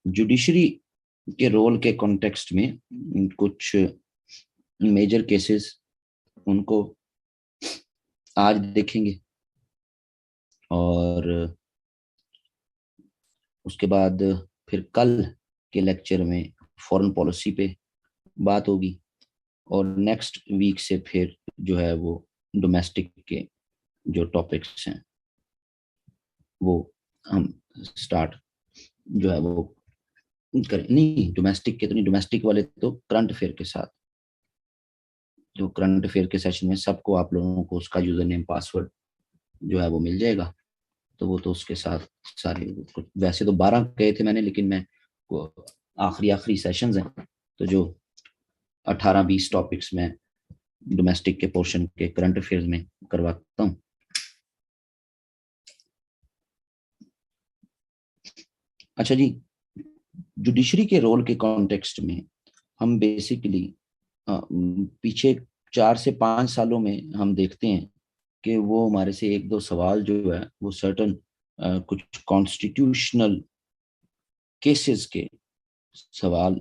Judiciary के role के context में कुछ मेजर केसेस उनको आज देखेंगे, और उसके बाद फिर कल के लेक्चर में फॉरेन पॉलिसी पे बात होगी, और नेक्स्ट वीक से फिर जो है वो डोमेस्टिक के जो टॉपिक्स हैं वो हम स्टार्ट जो है वो करें। नहीं, डोमेस्टिक के तो नहीं, डोमेस्टिक वाले तो करंट अफेयर के साथ, जो करंट अफेयर के सेशन में सबको आप लोगों को उसका यूजर नेम पासवर्ड जो है वो मिल जाएगा, तो वो तो उसके साथ सारे, वैसे तो 12 गए थे मैंने, लेकिन मैं आखिरी आखिरी सेशंस हैं, तो जो 18-20 टॉपिक्स में डोमेस्टिक के पोर्शन के करंट अफेयर्स में करवाता हूँ। अच्छा जी, जुडिशरी के रोल के कॉन्टेक्स्ट में हम बेसिकली पीछे 4 से 5 सालों में हम देखते हैं कि वो हमारे से एक दो सवाल जो है वो सर्टन कुछ कॉन्स्टिट्यूशनल केसेस के सवाल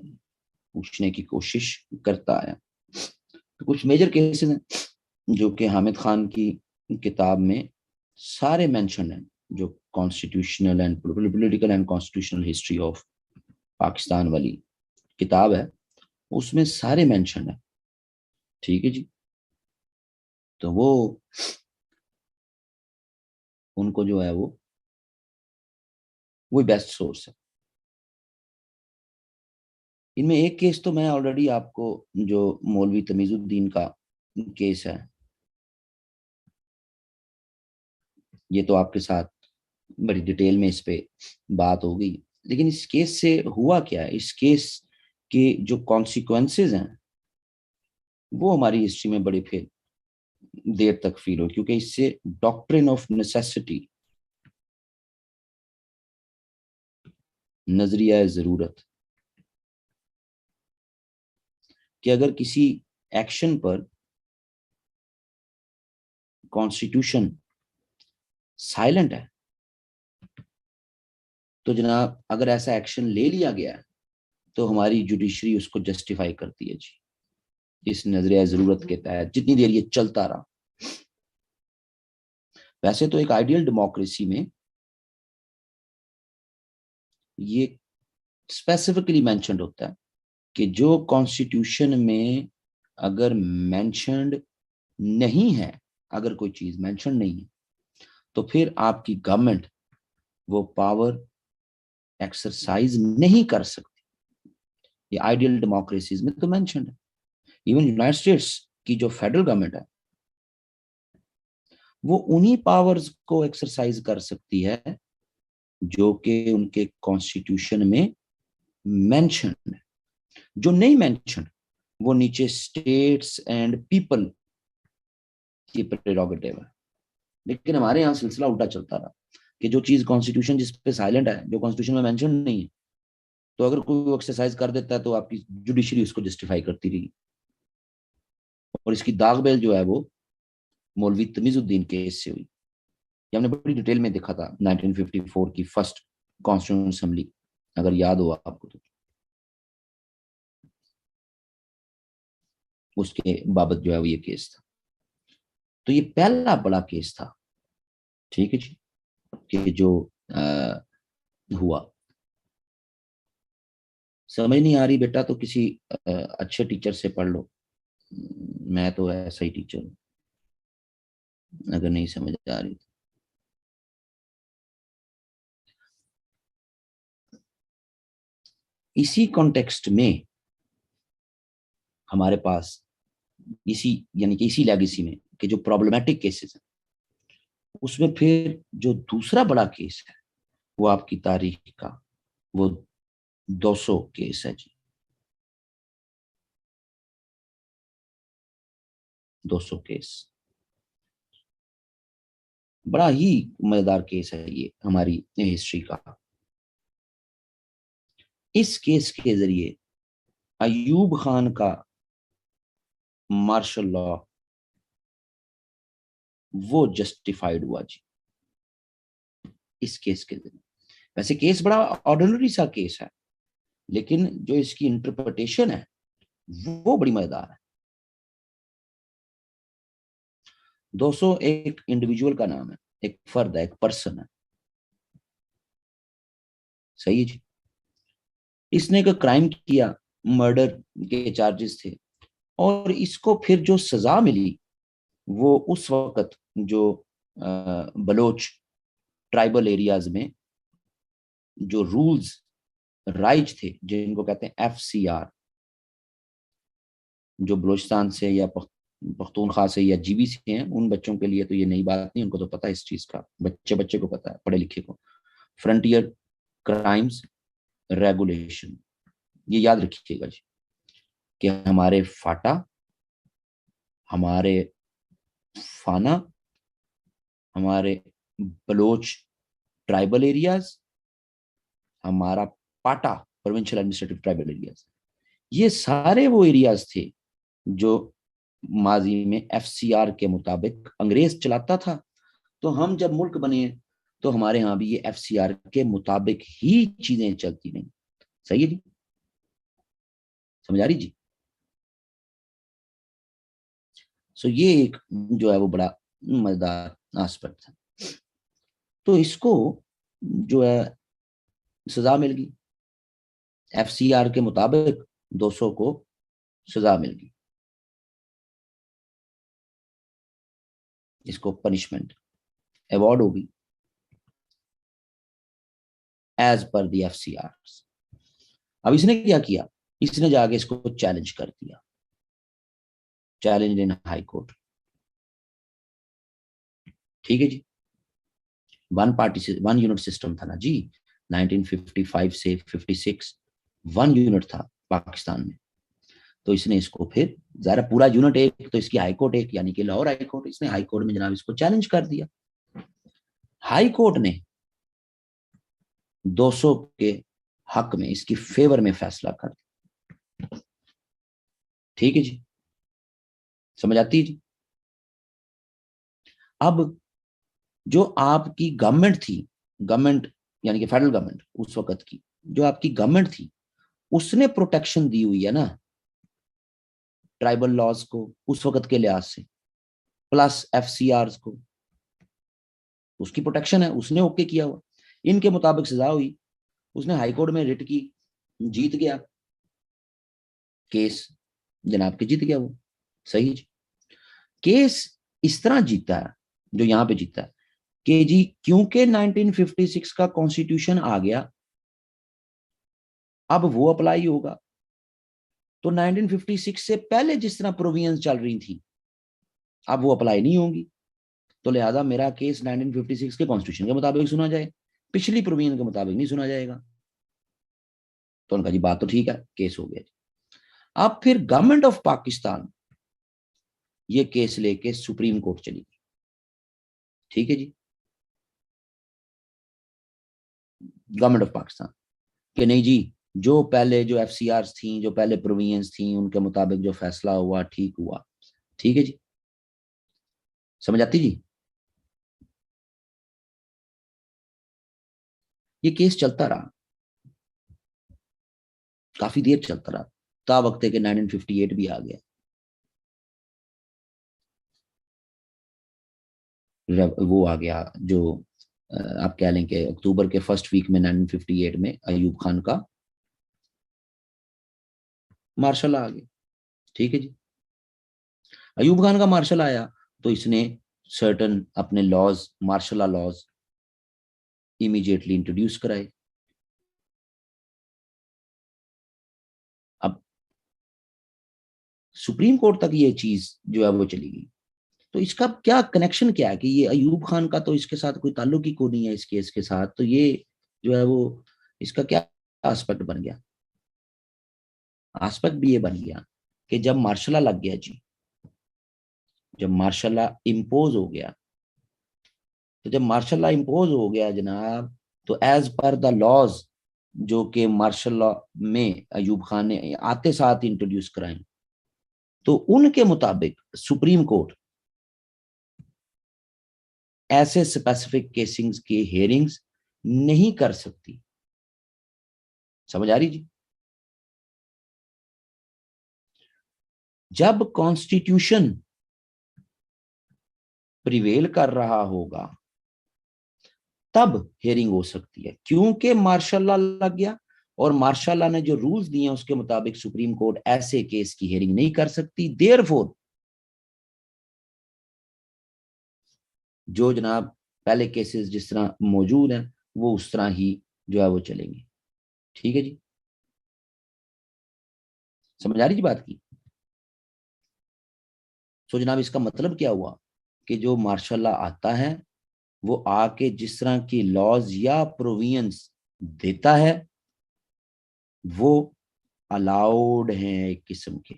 पूछने की कोशिश करता है। तो कुछ मेजर केसेस हैं जो कि हामिद खान की किताब में सारे मेंशन हैं, जो constitutional and political and constitutional history of Pakistan वाली किताब है, उसमें सारे मेंशन है। ठीक है जी, तो वो उनको जो है वो बेस्ट सोर्स है। इनमें एक केस तो मैं ऑलरेडी आपको, जो मौलवी तमीजुद्दीन का केस है, ये तो आपके साथ बड़ी डिटेल में इस पे बात होगी, लेकिन इस केस से हुआ क्या है, इस केस के जो कॉन्सिक्वेंसेस हैं वो हमारी हिस्ट्री में बड़े फिर देर तक फील हो, क्योंकि इससे डॉक्ट्रिन ऑफ नेसेसिटी, नजरिया जरूरत, कि अगर किसी एक्शन पर कॉन्स्टिट्यूशन साइलेंट है, तो जनाब अगर ऐसा एक्शन ले लिया गया है तो हमारी जुडिशरी उसको जस्टिफाई करती है जी, इस नजरिया जरूरत के तहत जितनी देर ये चलता रहा। वैसे तो एक आइडियल डेमोक्रेसी में ये स्पेसिफिकली मेंशन्ड होता है कि जो कॉन्स्टिट्यूशन में अगर मेंशन्ड नहीं है, अगर कोई चीज मेंशन नहीं है, तो फिर आपकी गवर्नमेंट वो पावर एक्सरसाइज नहीं कर सकती। ये आइडियल डेमोक्रेसीज में तो मेंशन्ड है। इवन यूनाइटेड स्टेट्स की जो फेडरल गवर्नमेंट है वो उन्हीं पावर्स को एक्सरसाइज कर सकती है जो कि उनके कॉन्स्टिट्यूशन में मेंशन है। जो नहीं मेंशन वो नीचे स्टेट्स एंड पीपल की प्रेरोगेटिव है। लेकिन हमारे यहाँ सिलसिला उल्टा चलता रहा कि जो चीज कॉन्स्टिट्यूशन जिस पे साइलेंट है, जो कॉन्स्टिट्यूशन में मेंशन नहीं है, तो अगर कोई एक्सरसाइज कर देता है तो आपकी जुडिशरी उसको जस्टिफाई करती रही। और इसकी दागबेल जो है वो मौलवी तमीजुद्दीन केस से हुई। ये हमने बड़ी डिटेल में देखा था 1954 की फर्स्ट कॉन्स्टिट्यूशन असेंबली, अगर याद हो आपको तो, उसके बाबत जो है वो ये केस था। तो ये पहला बड़ा केस था, ठीक है जी, कि जो हुआ। समझ नहीं आ रही बेटा तो किसी अच्छे टीचर से पढ़ लो, मैं तो ऐसा ही टीचर हूँ, अगर नहीं समझ आ रही। इसी कॉन्टेक्स्ट में हमारे पास इसी, यानी कि इसी लेगेसी में कि जो प्रॉब्लमेटिक केसेस हैं, उसमें फिर जो दूसरा बड़ा केस है वो आपकी तारीख का वो 200 केस है जी, 200 केस। बड़ा ही मजेदार केस है ये हमारी हिस्ट्री का। इस केस के जरिए अयूब खान का मार्शल लॉ वो जस्टिफाइड हुआ जी, इस केस के जरिए। वैसे केस बड़ा ऑर्डिनरी सा केस है, लेकिन जो इसकी इंटरप्रिटेशन है वो बड़ी मजेदार है। 200 एक इंडिविजुअल का नाम है, एक फर्द है, एक पर्सन है, सही है जी। इसने एक क्राइम किया, मर्डर के चार्जेस थे, और इसको फिर जो सजा मिली वो उस वक्त जो बलोच ट्राइबल एरियाज में जो रूल्स राइज थे, जिनको कहते हैं FCR, जो बलोचिस्तान से या पख्तूनख्वा से या जीबी से हैं, उन बच्चों के लिए तो ये नई बात नहीं, उनको तो पता है इस चीज का, बच्चे बच्चे को पता है, पढ़े लिखे को। फ्रंटियर क्राइम्स रेगुलेशन, ये याद रखिएगा जी, कि हमारे फाटा, हमारे फाना, हमारे बलोच ट्राइबल एरियाज, हमारा पाटा प्रोविंशियल एडमिनिस्ट्रेटिव ट्राइबल एरियाज, ये सारे वो एरियाज थे जो माजी में FCR के मुताबिक अंग्रेज चलाता था। तो हम जब मुल्क बने तो हमारे यहाँ भी ये FCR के मुताबिक ही चीजें चलती नहीं। सही है जी, समझ आ रही जी। सो ये एक जो है वो बड़ा मजेदार एस्पेक्ट था। तो इसको जो है सजा मिल गई, FCR के मुताबिक 200 को सजा मिल गई, इसको पनिशमेंट अवॉर्ड होगी एज पर दी FCR। अब इसने क्या किया, इसने जाके इसको चैलेंज कर दिया, चैलेंज इन हाई कोर्ट। ठीक है जी, वन पार्टी से वन यूनिट सिस्टम था ना जी, 1955 से 56 वन यूनिट था पाकिस्तान में। तो इसने इसको फिर जरा पूरा यूनिट एक, तो इसकी हाई कोर्ट एक, यानी कि लाहौर हाई कोर्ट, इसने हाई कोर्ट में जनाब इसको चैलेंज कर दिया। हाई कोर्ट ने 200 के हक में, इसकी फेवर में फैसला कर दिया। ठीक है जी, समझ आती है जी। अब जो आपकी गवर्नमेंट थी, गवर्नमेंट यानी कि फेडरल गवर्नमेंट उस वक्त की, जो आपकी गवर्नमेंट थी, उसने प्रोटेक्शन दी हुई है ना ट्राइबल लॉज को उस वक्त के लिहाज से, प्लस FCR को, उसकी प्रोटेक्शन है, उसने ओके किया हुआ, इनके मुताबिक सजा हुई, उसने हाई कोर्ट में रिट की, जीत गया केस, जनाब के जीत गया वो। सही जी, केस इस तरह जीता है, जो यहां पे जीता है कि जी क्योंकि 1956 का कॉन्स्टिट्यूशन आ गया, अब वो अप्लाई होगा। तो 1956 से पहले जिस तरह प्रोविजंस चल रही थी, अब वो अप्लाई नहीं होंगी। तो लिहाजा मेरा केस 1956 के कॉन्स्टिट्यूशन के मुताबिक सुना जाए, पिछली प्रोविजन के मुताबिक नहीं सुना जाएगा। तो उनका जी बात तो ठीक है, केस हो गया। अब फिर गवर्नमेंट ऑफ पाकिस्तान ये केस लेके सुप्रीम कोर्ट चली गई। ठीक है जी, गवर्नमेंट ऑफ पाकिस्तान कि नहीं जी, जो पहले जो FCR थी, जो पहले प्रोविजंस थी, उनके मुताबिक जो फैसला हुआ ठीक हुआ। ठीक है जी, समझ आती जी। ये केस चलता रहा, काफी देर चलता रहा, ता वक्त के 1958 भी आ गया। वो आ गया जो आप कह लें कि अक्टूबर के फर्स्ट वीक में 1958 में अयूब खान का मार्शल आ गया। ठीक है जी, अयूब खान का मार्शल आया तो इसने सर्टन अपने laws, martial laws immediately introduce कराए। अब सुप्रीम कोर्ट तक ये चीज जो है वो चली गई। तो इसका क्या कनेक्शन क्या है कि ये अयूब खान का तो इसके साथ कोई ताल्लुक ही को नहीं है इस केस के साथ, तो ये जो है वो इसका क्या एस्पेक्ट बन गया। एस्पेक्ट भी ये बन गया कि जब मार्शल लग गया जी, जब मार्शल इम्पोज हो गया, तो जब मार्शल इम्पोज हो गया जनाब, तो एज पर द लॉज जो कि मार्शल लॉ में अयूब खान ने आते साथ इंट्रोड्यूस कराए, तो उनके मुताबिक सुप्रीम कोर्ट ऐसे स्पेसिफिक केसिंग्स की हेयरिंग्स नहीं कर सकती। समझ आ रही जी? जब कॉन्स्टिट्यूशन प्रिवेल कर रहा होगा तब हियरिंग हो सकती है, क्योंकि मार्शल लॉ लग गया और मार्शल लॉ ने जो रूल्स दिए हैं उसके मुताबिक सुप्रीम कोर्ट ऐसे केस की हियरिंग नहीं कर सकती। देयरफॉर जो जनाब पहले केसेस जिस तरह मौजूद हैं वो उस तरह ही जो है वो चलेंगे। ठीक है जी, समझ आ रही जी बात की? तो जनाब इसका मतलब क्या हुआ कि जो मार्शल लॉ आता है वो आके जिस तरह की लॉज या प्रोविजंस देता है वो अलाउड हैं एक किस्म के।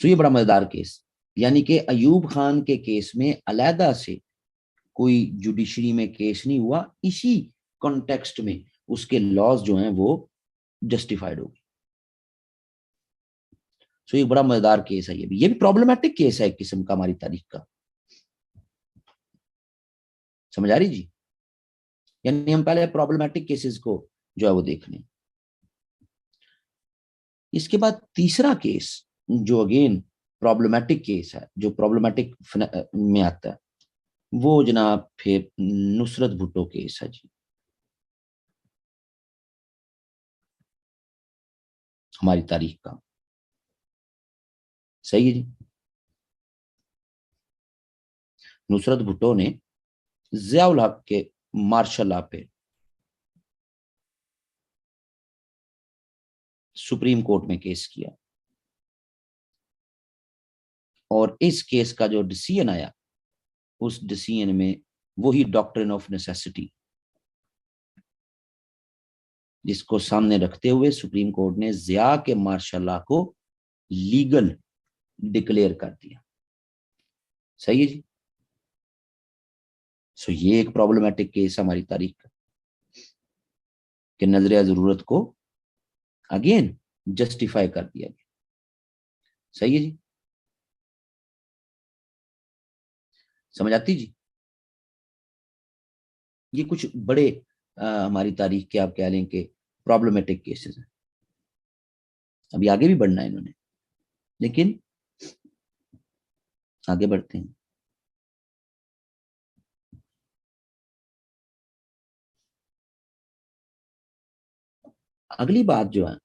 तो ये बड़ा मजेदार केस, यानी कि अयूब खान के केस में अलहदा से कोई जुडिशरी में केस नहीं हुआ, इसी कॉन्टेक्स्ट में उसके लॉज जो हैं वो जस्टिफाइड हो गए। सो ये बड़ा मजेदार केस है, ये भी प्रॉब्लमेटिक केस है एक किस्म का हमारी तारीख का। समझ आ रही जी? यानी हम पहले प्रॉब्लमेटिक केसेस को जो है वो देख लें। इसके बाद तीसरा केस जो अगेन प्रॉब्लमेटिक केस है, जो प्रॉब्लमेटिक में आता है, वो जनाब फिर नुसरत भुट्टो केस है जी, हमारी तारीख का। सही है जी। नुसरत भुट्टो ने जियाउल हक के मार्शल लॉ पे सुप्रीम कोर्ट में केस किया और इस केस का जो डिसीजन आया उस डिसीजन में वही डॉक्ट्रिन ऑफ नेसेसिटी जिसको सामने रखते हुए सुप्रीम कोर्ट ने जिया के मार्शल लॉ को लीगल डिक्लेयर कर दिया। सही है जी। सो ये एक प्रॉब्लमेटिक केस हमारी तारीख का कि नजरिया जरूरत को अगेन जस्टिफाई कर दिया गया। सही है जी, समझ आती जी? ये कुछ बड़े हमारी तारीख के आप कह लें कि प्रॉब्लमेटिक केसेस हैं। अभी आगे भी बढ़ना है इन्होंने, लेकिन आगे बढ़ते हैं। अगली बात जो है,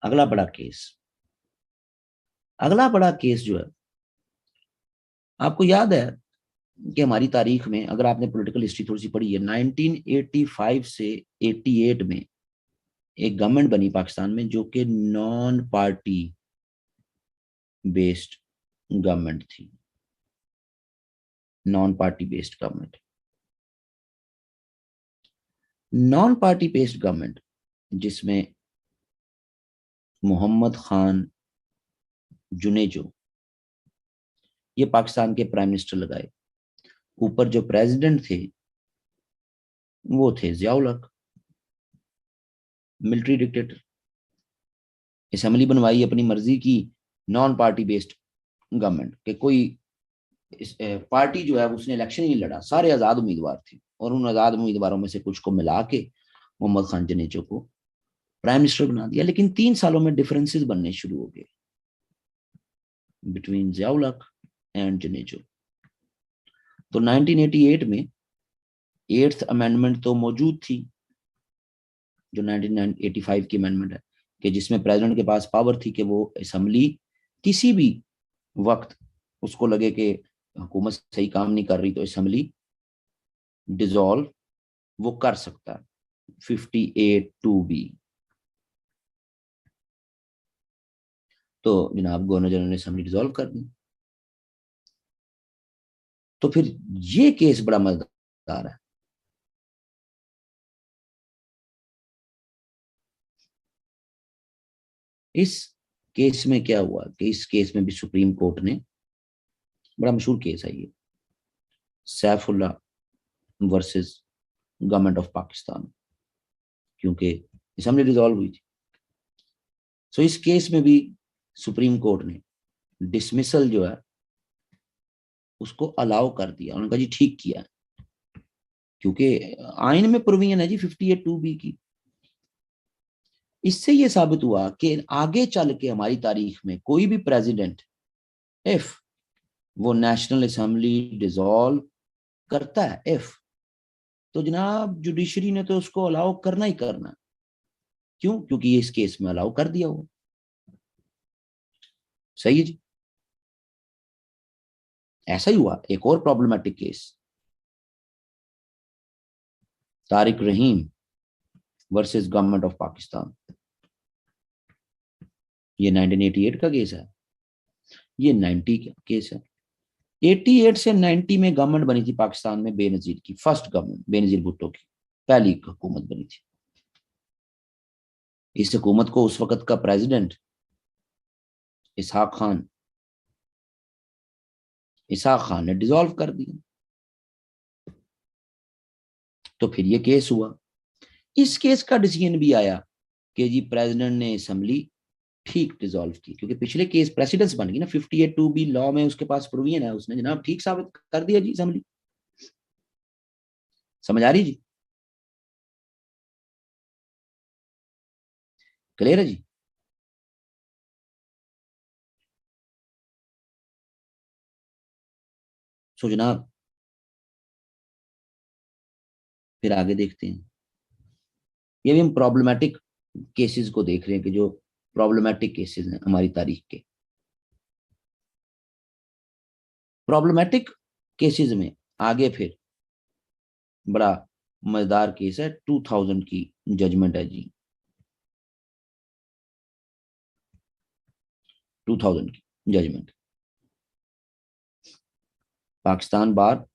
अगला बड़ा केस, अगला बड़ा केस जो है, आपको याद है कि हमारी तारीख में अगर आपने पॉलिटिकल हिस्ट्री थोड़ी सी पढ़ी है, 1985 से 88 में एक गवर्नमेंट बनी पाकिस्तान में जो कि नॉन पार्टी बेस्ड गवर्नमेंट थी। Non party based government, non party based government जिसमें मोहम्मद खान जुनेजो ये पाकिस्तान के प्राइम मिनिस्टर लगाए। ऊपर जो प्रेसिडेंट थे वो थे जियाउल हक, मिलिट्री डिक्टेटर। असेंबली बनवाई अपनी मर्जी की, नॉन पार्टी बेस्ड गवर्नमेंट के कोई पार्टी जो है उसने इलेक्शन ही नहीं लड़ा, सारे आजाद उम्मीदवार थे और उन आजाद उम्मीदवारों में से कुछ को मिला के मोहम्मद खान जनेजो को प्राइम मिनिस्टर बना दिया। लेकिन 3 सालों में डिफरेंसेस बनने शुरू हो गए बिटवीन जियाउल हक एंड जनेजो। तो 1988 में एट्थ अमेंडमेंट तो मौजूद थी, जो 1985 की अमेंडमेंट है, कि जिसमें प्रेसिडेंट के पास पावर थी कि वो असेंबली किसी भी वक्त उसको लगे कि हुकूमत सही काम नहीं कर रही तो असेंबली डिसॉल्व वो कर सकता है, 58(2)(b। तो जनाब गवर्नर जनरल ने असेंबली डिसॉल्व कर दी। तो फिर ये केस बड़ा मजेदार है। इस केस में क्या हुआ कि इस केस में भी सुप्रीम कोर्ट ने, बड़ा मशहूर केस है ये, Saifullah versus government of Pakistan, क्योंकि असेंबली डिसॉल्व हुई थी। सो इस केस में भी सुप्रीम कोर्ट ने डिसमिसल जो है उसको अलाउ कर दिया। उन्होंने कहा जी ठीक किया, क्योंकि आइन में प्रोविजन है जी 58(2)B की। इससे ये साबित हुआ कि आगे चल के हमारी तारीख में कोई भी प्रेसिडेंट इफ वो नेशनल असेंबली डिसॉल्व करता है, इफ, तो जनाब जुडिशरी ने तो उसको अलाउ करना ही करना। क्यों? क्योंकि ये इस केस में अलाउ कर दिया हो। सही है जी। ऐसा ही हुआ एक और problematic case, Tariq Rahim versus government of Pakistan. ये 1988 का केस है, ये 90 का केस है। 88 से 90 में गवर्नमेंट बनी थी पाकिस्तान में बेनजीर की, फर्स्ट गवर्नमेंट बेनजीर भुट्टो की पहली हुकूमत बनी थी। इस हुकूमत को उस वक्त का प्रेसिडेंट इसहाक खान ने डिसॉल्व कर दिया। तो फिर ये केस हुआ। इस केस का डिसीजन भी आया कि जी प्रेसिडेंट ने असेंबली ठीक डिसॉल्व की, क्योंकि पिछले केस प्रेसिडेंस बन गई ना, 58(2)B लॉ में उसके पास प्रोविजन है, उसने जनाब ठीक साबित कर दिया जी असेंबली। समझ आ रही जी? क्लियर है जी? सो जनाब फिर आगे देखते हैं। ये भी हम प्रॉब्लमेटिक केसेस को देख रहे हैं कि जो प्रॉब्लमेटिक केसेस हैं हमारी तारीख के। प्रॉब्लमेटिक केसेस में आगे फिर बड़ा मजेदार केस है, 2000 की जजमेंट है जी, 2000 की judgment, Pakistan bar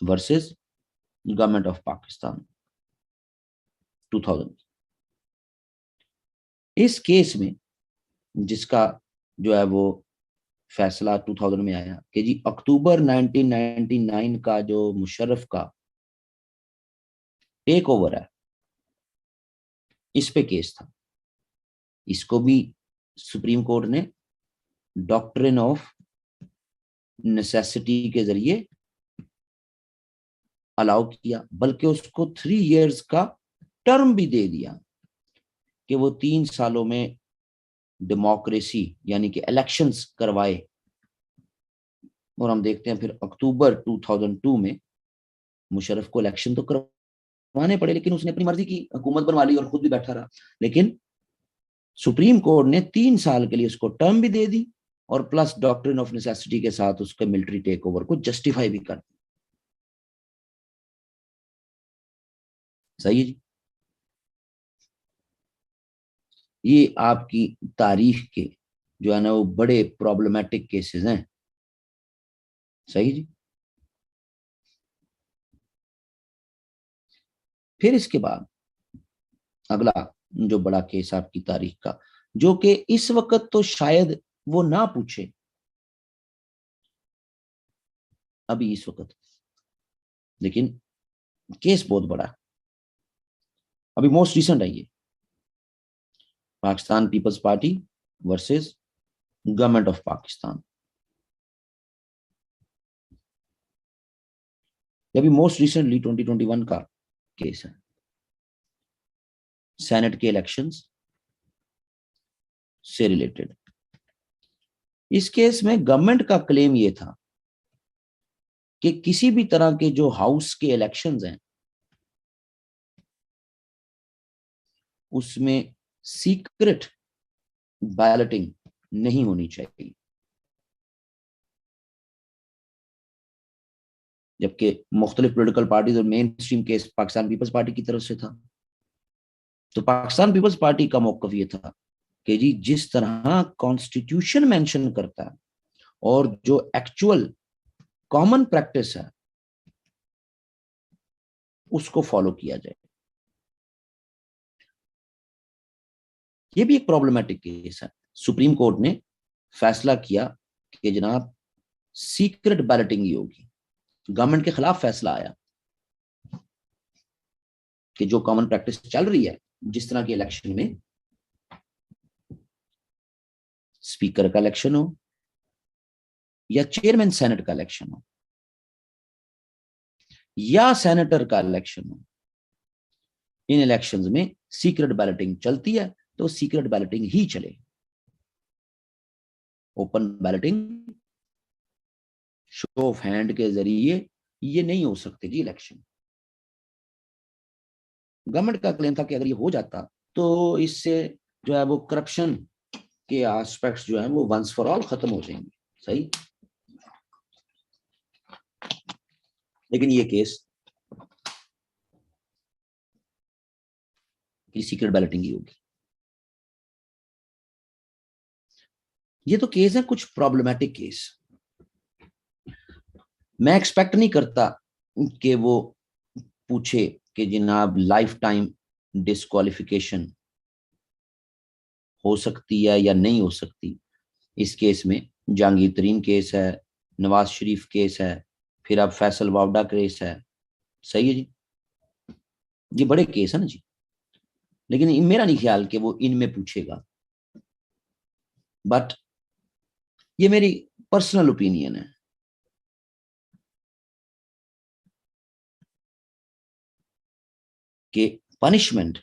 versus government of Pakistan, 2000। इस केस में जिसका जो है वो फैसला 2000 में आया कि जी अक्टूबर 1999 का जो मुशर्रफ का टेक ओवर है, इस पे केस था। इसको भी सुप्रीम कोर्ट ने डॉक्ट्रिन ऑफ नेसेसिटी के जरिए अलाउ किया, बल्कि उसको 3 इयर्स का टर्म भी दे दिया कि वो 3 सालों में डेमोक्रेसी यानी कि इलेक्शंस करवाए। और हम देखते हैं फिर अक्टूबर 2002 में मुशर्रफ को इलेक्शन तो करवाने पड़े, लेकिन उसने अपनी मर्जी की हुकूमत बनवा ली और खुद भी बैठा रहा। लेकिन सुप्रीम कोर्ट ने 3 साल के लिए उसको टर्म भी दे दी और प्लस डॉक्ट्रिन ऑफ नेसेसिटी के साथ उसके मिलिट्री टेक ओवर को जस्टिफाई भी कर दिया। सही है जी। ये आपकी तारीख के जो है ना वो बड़े प्रॉब्लमेटिक केसेस हैं। सही जी। फिर इसके बाद अगला जो बड़ा केस आपकी तारीख का, जो कि इस वक्त तो शायद वो ना पूछे अभी इस वक्त, लेकिन केस बहुत बड़ा है। अभी मोस्ट रिसेंट है ये, Pakistan peoples party versus government of Pakistan. ये अभी मोस्ट रिसेंटली 2021 का केस है, सेनेट के इलेक्शंस से रिलेटेड। इस केस में गवर्नमेंट का क्लेम ये था कि किसी भी तरह के जो हाउस के इलेक्शंस हैं उसमें सीक्रेट बैलेटिंग नहीं होनी चाहिए, जबकि मुख्तलिफ पोलिटिकल पार्टीज और mainstream case Pakistan peoples party की तरफ से था। तो पाकिस्तान पीपल्स पार्टी का मौकफ ये था कि जी जिस तरह कॉन्स्टिट्यूशन मेंशन करता है और जो एक्चुअल कॉमन प्रैक्टिस है उसको फॉलो किया जाए। ये भी एक प्रॉब्लमेटिक केस है। सुप्रीम कोर्ट ने फैसला किया कि जनाब सीक्रेट बैलेटिंग ही होगी। गवर्नमेंट के खिलाफ फैसला आया कि जो कॉमन प्रैक्टिस चल रही है, जिस तरह के इलेक्शन में स्पीकर का इलेक्शन हो, या चेयरमैन सेनेट का इलेक्शन हो या सेनेटर का इलेक्शन हो, इन इलेक्शंस में सीक्रेट बैलेटिंग चलती है तो सीक्रेट बैलेटिंग ही चले। Open balloting show off hand के जरिए ये नहीं हो सकते जी इलेक्शन। गवर्नमेंट का क्लेम था कि अगर ये हो जाता तो इससे जो है वो करप्शन के एस्पेक्ट्स जो है वो वंस फॉर ऑल खत्म हो जाएंगे। सही, लेकिन ये केस की सीक्रेट बैलेटिंग ही होगी। ये तो केस है कुछ प्रॉब्लमेटिक केस। मैं एक्सपेक्ट नहीं करता कि वो पूछे कि जनाब लाइफ टाइम डिस्क्वालिफिकेशन हो सकती है या नहीं हो सकती। इस केस में जहांगीर तरीन केस है, नवाज शरीफ केस है, फिर अब फैसल वावडा केस है। सही है जी, ये बड़े केस है ना जी, लेकिन मेरा नहीं ख्याल कि वो इनमें पूछेगा। बट ये मेरी पर्सनल ओपिनियन है। कि पनिशमेंट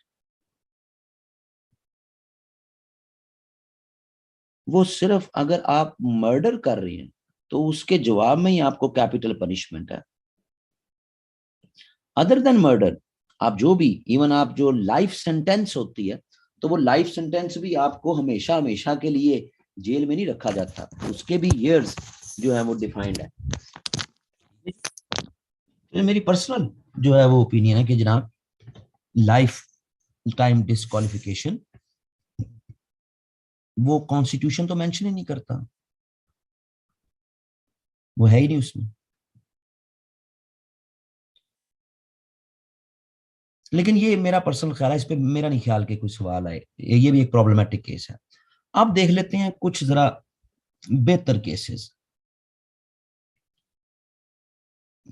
वो सिर्फ अगर आप मर्डर कर रहे हैं तो उसके जवाब में ही आपको कैपिटल पनिशमेंट है। अदर देन मर्डर आप जो भी, इवन आप जो लाइफ सेंटेंस होती है तो वो लाइफ सेंटेंस भी आपको हमेशा हमेशा के लिए जेल में नहीं रखा जाता, उसके भी ईयर्स जो है वो डिफाइंड है। तो मेरी पर्सनल जो है वो ओपिनियन है कि जनाब लाइफ टाइम डिस्क्वालिफिकेशन वो कॉन्स्टिट्यूशन तो मेंशन ही नहीं करता, वो है ही नहीं उसमें। लेकिन ये मेरा पर्सनल ख्याल है, इस पे मेरा नहीं ख्याल के कोई सवाल आए, ये भी एक प्रॉब्लमेटिक केस है। अब देख लेते हैं कुछ जरा बेहतर केसेस,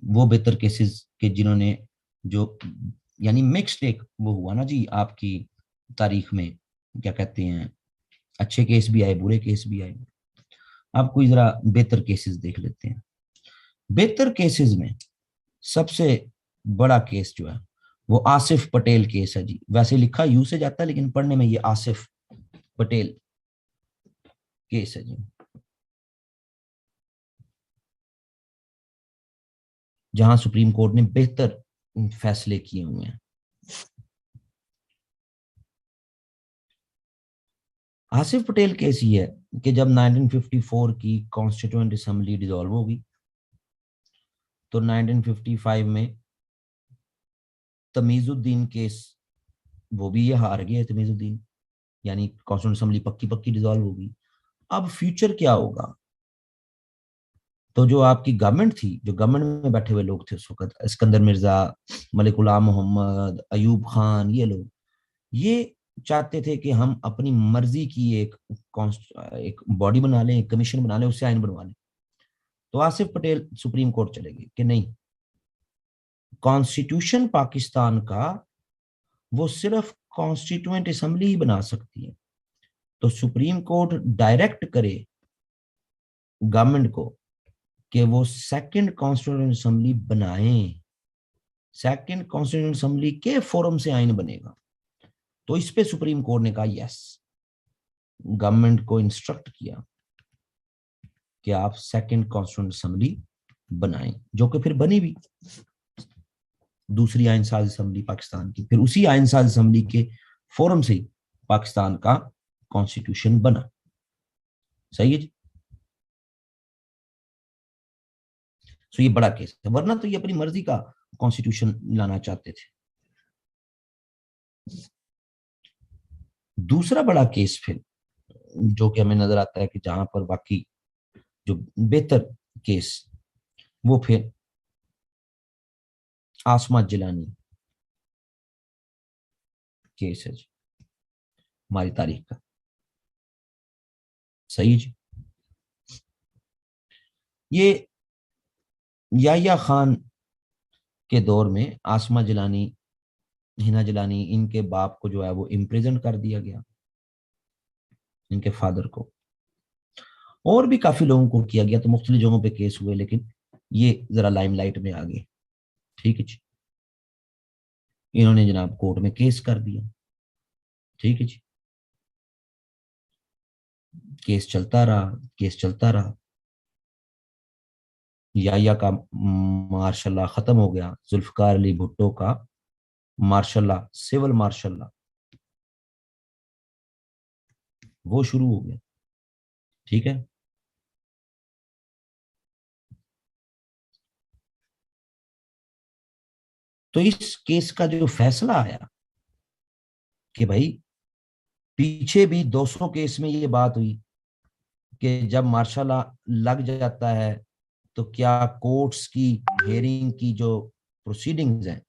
वो बेहतर केसेस के जिन्होंने जो यानी मिक्स्ड एक वो हुआ ना जी आपकी तारीख में, क्या कहते हैं, अच्छे केस भी आए बुरे केस भी आए। आप कोई जरा बेहतर केसेस देख लेते हैं। बेहतर केसेस में सबसे बड़ा केस जो है वो आसिफ पटेल केस है जी। वैसे लिखा यू से जाता है लेकिन पढ़ने में ये आसिफ पटेल केस है जी। जहां सुप्रीम कोर्ट ने बेहतर फैसले किए हुए हैं। आसिफ पटेल केस ये है कि जब 1954 की कॉन्स्टिट्यूएंट असेंबली डिसॉल्व होगी तो 1955 में तमीजुद्दीन केस, वो भी ये हार गया तमीजुद्दीन, यानी कॉन्स्टिट्यूएंट असेंबली पक्की पक्की डिसॉल्व होगी। अब फ्यूचर क्या होगा, तो जो आपकी गवर्नमेंट थी, जो गवर्नमेंट में बैठे हुए लोग थे उस वक्त, सिकंदर मिर्जा, मलिक गुलाम मोहम्मद, अयूब खान, ये लोग ये चाहते थे कि हम अपनी मर्जी की एक बॉडी बना लें, एक कमीशन बना लें, उससे आइन बनवा लें। तो आसिफ पटेल सुप्रीम कोर्ट चले गए कि नहीं, कॉन्स्टिट्यूशन पाकिस्तान का वो सिर्फ कॉन्स्टिट्यूएंट असेंबली ही बना सकती है। तो सुप्रीम कोर्ट डायरेक्ट करे गवर्नमेंट को कि वो सेकंड कॉन्स्टिट्यूएंट असेंबली बनाएं, सेकंड कॉन्स्टिट्यूएंट असेंबली के फोरम से आइन बनेगा। तो इस पे सुप्रीम कोर्ट ने कहा यस, गवर्नमेंट को इंस्ट्रक्ट किया कि आप सेकंड कॉन्स्टिट्यूएंट असेंबली बनाएं, जो कि फिर बनी भी दूसरी आइन साज असेंबली पाकिस्तान की। फिर उसी आइन साज असेंबली के फोरम से ही पाकिस्तान का कॉन्स्टिट्यूशन बना। सही है जी। तो ये बड़ा केस है, वरना तो ये अपनी मर्जी का कॉन्स्टिट्यूशन लाना चाहते थे। दूसरा बड़ा केस फिर जो कि हमें नजर आता है कि जहां पर बाकी जो बेहतर केस, वो फिर आसमा जिलानी केस है जी, हमारी तारीख का। सही जी। ये याहिया खान के दौर में आसमा जिलानी, हिना जिलानी, इनके बाप को जो है वो इम्प्रिजन कर दिया गया, इनके फादर को। और भी काफी लोगों को किया गया, तो मुख्तलिफ जगहों पे केस हुए, लेकिन ये जरा लाइमलाइट में आ गए। ठीक है जी। इन्होंने जनाब कोर्ट में केस कर दिया। ठीक है जी। केस चलता रहा, केस चलता रहा। याया का मार्शल लॉ खत्म हो गया, जुल्फकार अली भुट्टो का martial law, civil martial law, वो शुरू हो गया। ठीक है। तो इस केस का जो फैसला आया कि भाई, पीछे भी 200 केस में ये बात हुई कि जब मार्शल लॉ लग जाता है तो क्या कोर्ट्स की हियरिंग की जो प्रोसीडिंग्स हैं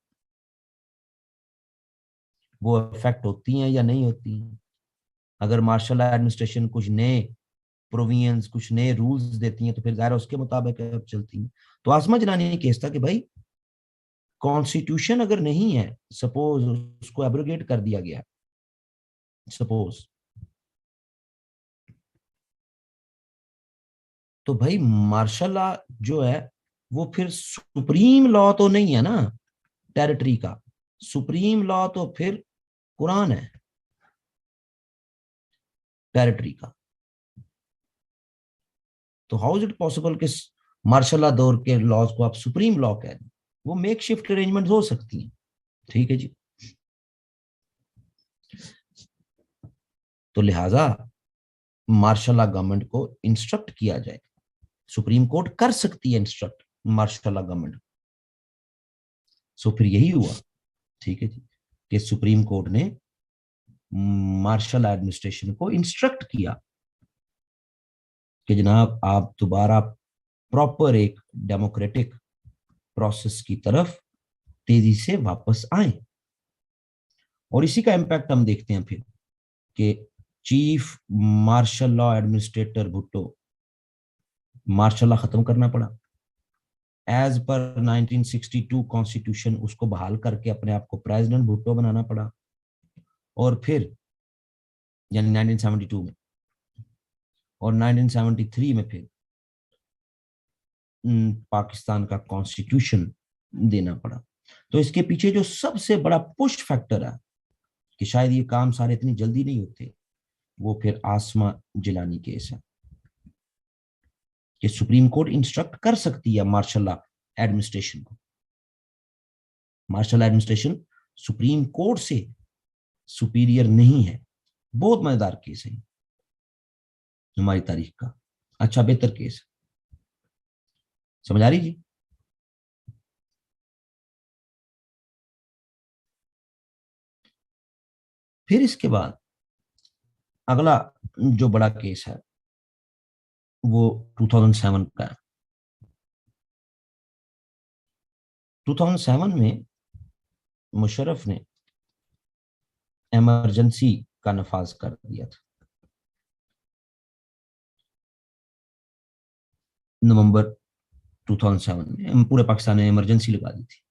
वो अफेक्ट होती हैं या नहीं होती हैं। अगर मार्शल लॉ एडमिनिस्ट्रेशन कुछ नए प्रोविजंस, कुछ नए रूल्स देती हैं, तो फिर जाहिर है उसके मुताबिक अब चलती हैं। तो आसमा जलानी ने केस था कि भाई, कॉन्स्टिट्यूशन अगर नहीं है, सपोज उसको एब्रोगेट कर दिया गया, सपोज, तो भाई मार्शल लॉ जो है वो फिर सुप्रीम लॉ तो नहीं है ना टेरिटरी का। सुप्रीम लॉ तो फिर कुरान है टेरिटरी का। तो हाउ इज इट पॉसिबल कि मार्शल लॉ दौर के लॉज को आप सुप्रीम लॉ कह रहे हैं। वो मेक शिफ्ट अरेंजमेंट हो सकती हैं। ठीक है जी। तो लिहाजा मार्शल लॉ गवर्नमेंट को इंस्ट्रक्ट किया जाए, सुप्रीम कोर्ट कर सकती है इंस्ट्रक्ट मार्शल लॉ गवर्नमेंट। सो फिर यही हुआ। ठीक है जी, कि सुप्रीम कोर्ट ने मार्शल एडमिनिस्ट्रेशन को इंस्ट्रक्ट किया कि जनाब आप दोबारा प्रॉपर एक डेमोक्रेटिक प्रोसेस की तरफ तेजी से वापस आए। और इसी का इम्पैक्ट हम देखते हैं फिर कि chief martial law administrator Bhutto, martial law खत्म करना पड़ा एज पर 1962 कॉन्स्टिट्यूशन, उसको बहाल करके अपने आप को प्रेसिडेंट भुट्टो बनाना पड़ा। और फिर यानी 1972 में, और 1973 में फिर पाकिस्तान का कॉन्स्टिट्यूशन देना पड़ा। तो इसके पीछे जो सबसे बड़ा पुश फैक्टर है कि शायद ये काम सारे इतनी जल्दी नहीं होते, वो फिर आसमा जिलानी केस है कि सुप्रीम कोर्ट इंस्ट्रक्ट कर सकती है मार्शल लॉ एडमिनिस्ट्रेशन को। मार्शल एडमिनिस्ट्रेशन सुप्रीम कोर्ट से सुपीरियर नहीं है। बहुत मजेदार केस है हमारी तारीख का। अच्छा, बेहतर केस। समझ आ रही जी। फिर इसके बाद अगला जो बड़ा केस है वो 2007 का है। 2007 में मुशर्रफ ने इमरजेंसी का नफाज कर दिया था। नवंबर 2007 में पूरे पाकिस्तान ने इमरजेंसी लगा दी थी।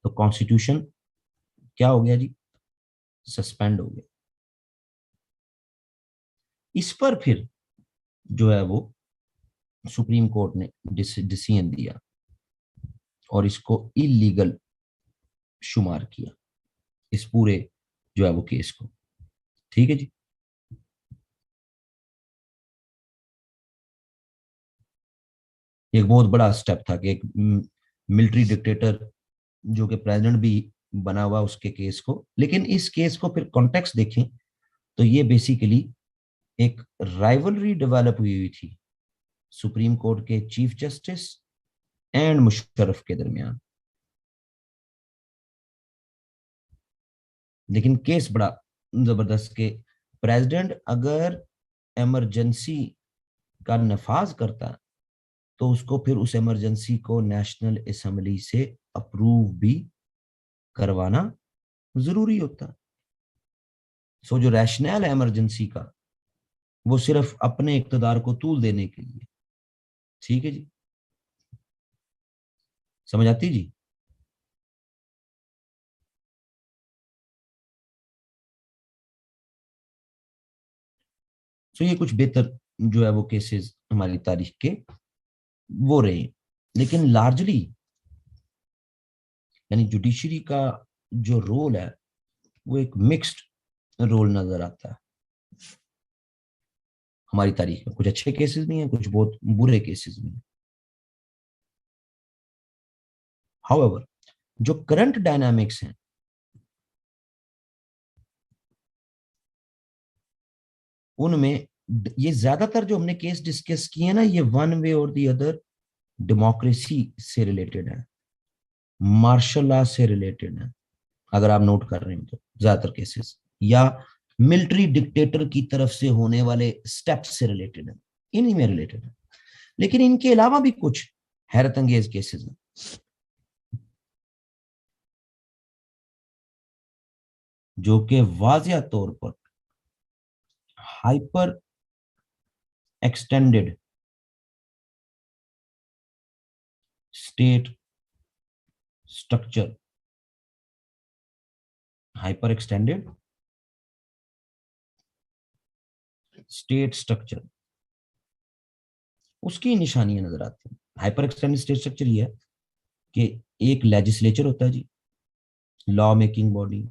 तो कॉन्स्टिट्यूशन क्या हो गया जी, सस्पेंड हो गया। इस पर फिर जो है वो सुप्रीम कोर्ट ने डिसीजन दिया और इसको इलीगल शुमार किया, इस पूरे जो है वो केस को। ठीक है जी। एक बहुत बड़ा स्टेप था कि एक मिलिट्री डिक्टेटर जो कि प्रेसिडेंट भी बना हुआ उसके केस को। लेकिन इस केस को फिर कॉन्टेक्स्ट देखें तो ये बेसिकली एक राइवलरी डेवलप हुई हुई थी सुप्रीम कोर्ट के चीफ जस्टिस एंड मुशर्रफ के दरमियान। लेकिन केस बड़ा जबरदस्त के प्रेसिडेंट अगर इमरजेंसी का नफाज करता तो उसको फिर उस इमरजेंसी को नेशनल असेंबली से अप्रूव भी करवाना जरूरी होता। सो जो रैशनल है इमरजेंसी का वो सिर्फ अपने इक्तदार को तूल देने के लिए। ठीक है जी। समझ आती जी। सो ये कुछ बेहतर जो है वो केसेस हमारी तारीख के वो रहे। लेकिन लार्जली यानी जुडिशरी का जो रोल है वो एक मिक्स्ड रोल नजर आता है हमारी तारीख में। कुछ अच्छे केसेस भी हैं, कुछ बहुत बुरे केसेस भी हैं। हाउएवर, जो करंट डायनामिक्स हैं उनमें ये ज्यादातर जो हमने केस डिस्कस किए ना, ये वन वे और दी अदर डेमोक्रेसी से रिलेटेड है, मार्शल लॉ से रिलेटेड है, अगर आप नोट कर रहे हैं तो ज्यादातर केसेस, या मिलिट्री डिक्टेटर की तरफ से होने वाले स्टेप्स से रिलेटेड है, इन्हीं में रिलेटेड है। लेकिन इनके अलावा भी कुछ हैरत अंगेज केसेस हैं जो कि वाजिया तौर पर hyper extended state structure, hyper extended state structure, उसकी निशानियां नजर आती हैं। हाइपर एक्सटेंडेड स्टेट स्ट्रक्चर ये है कि एक लेजिस्लेचर होता है जी, लॉ मेकिंग बॉडी,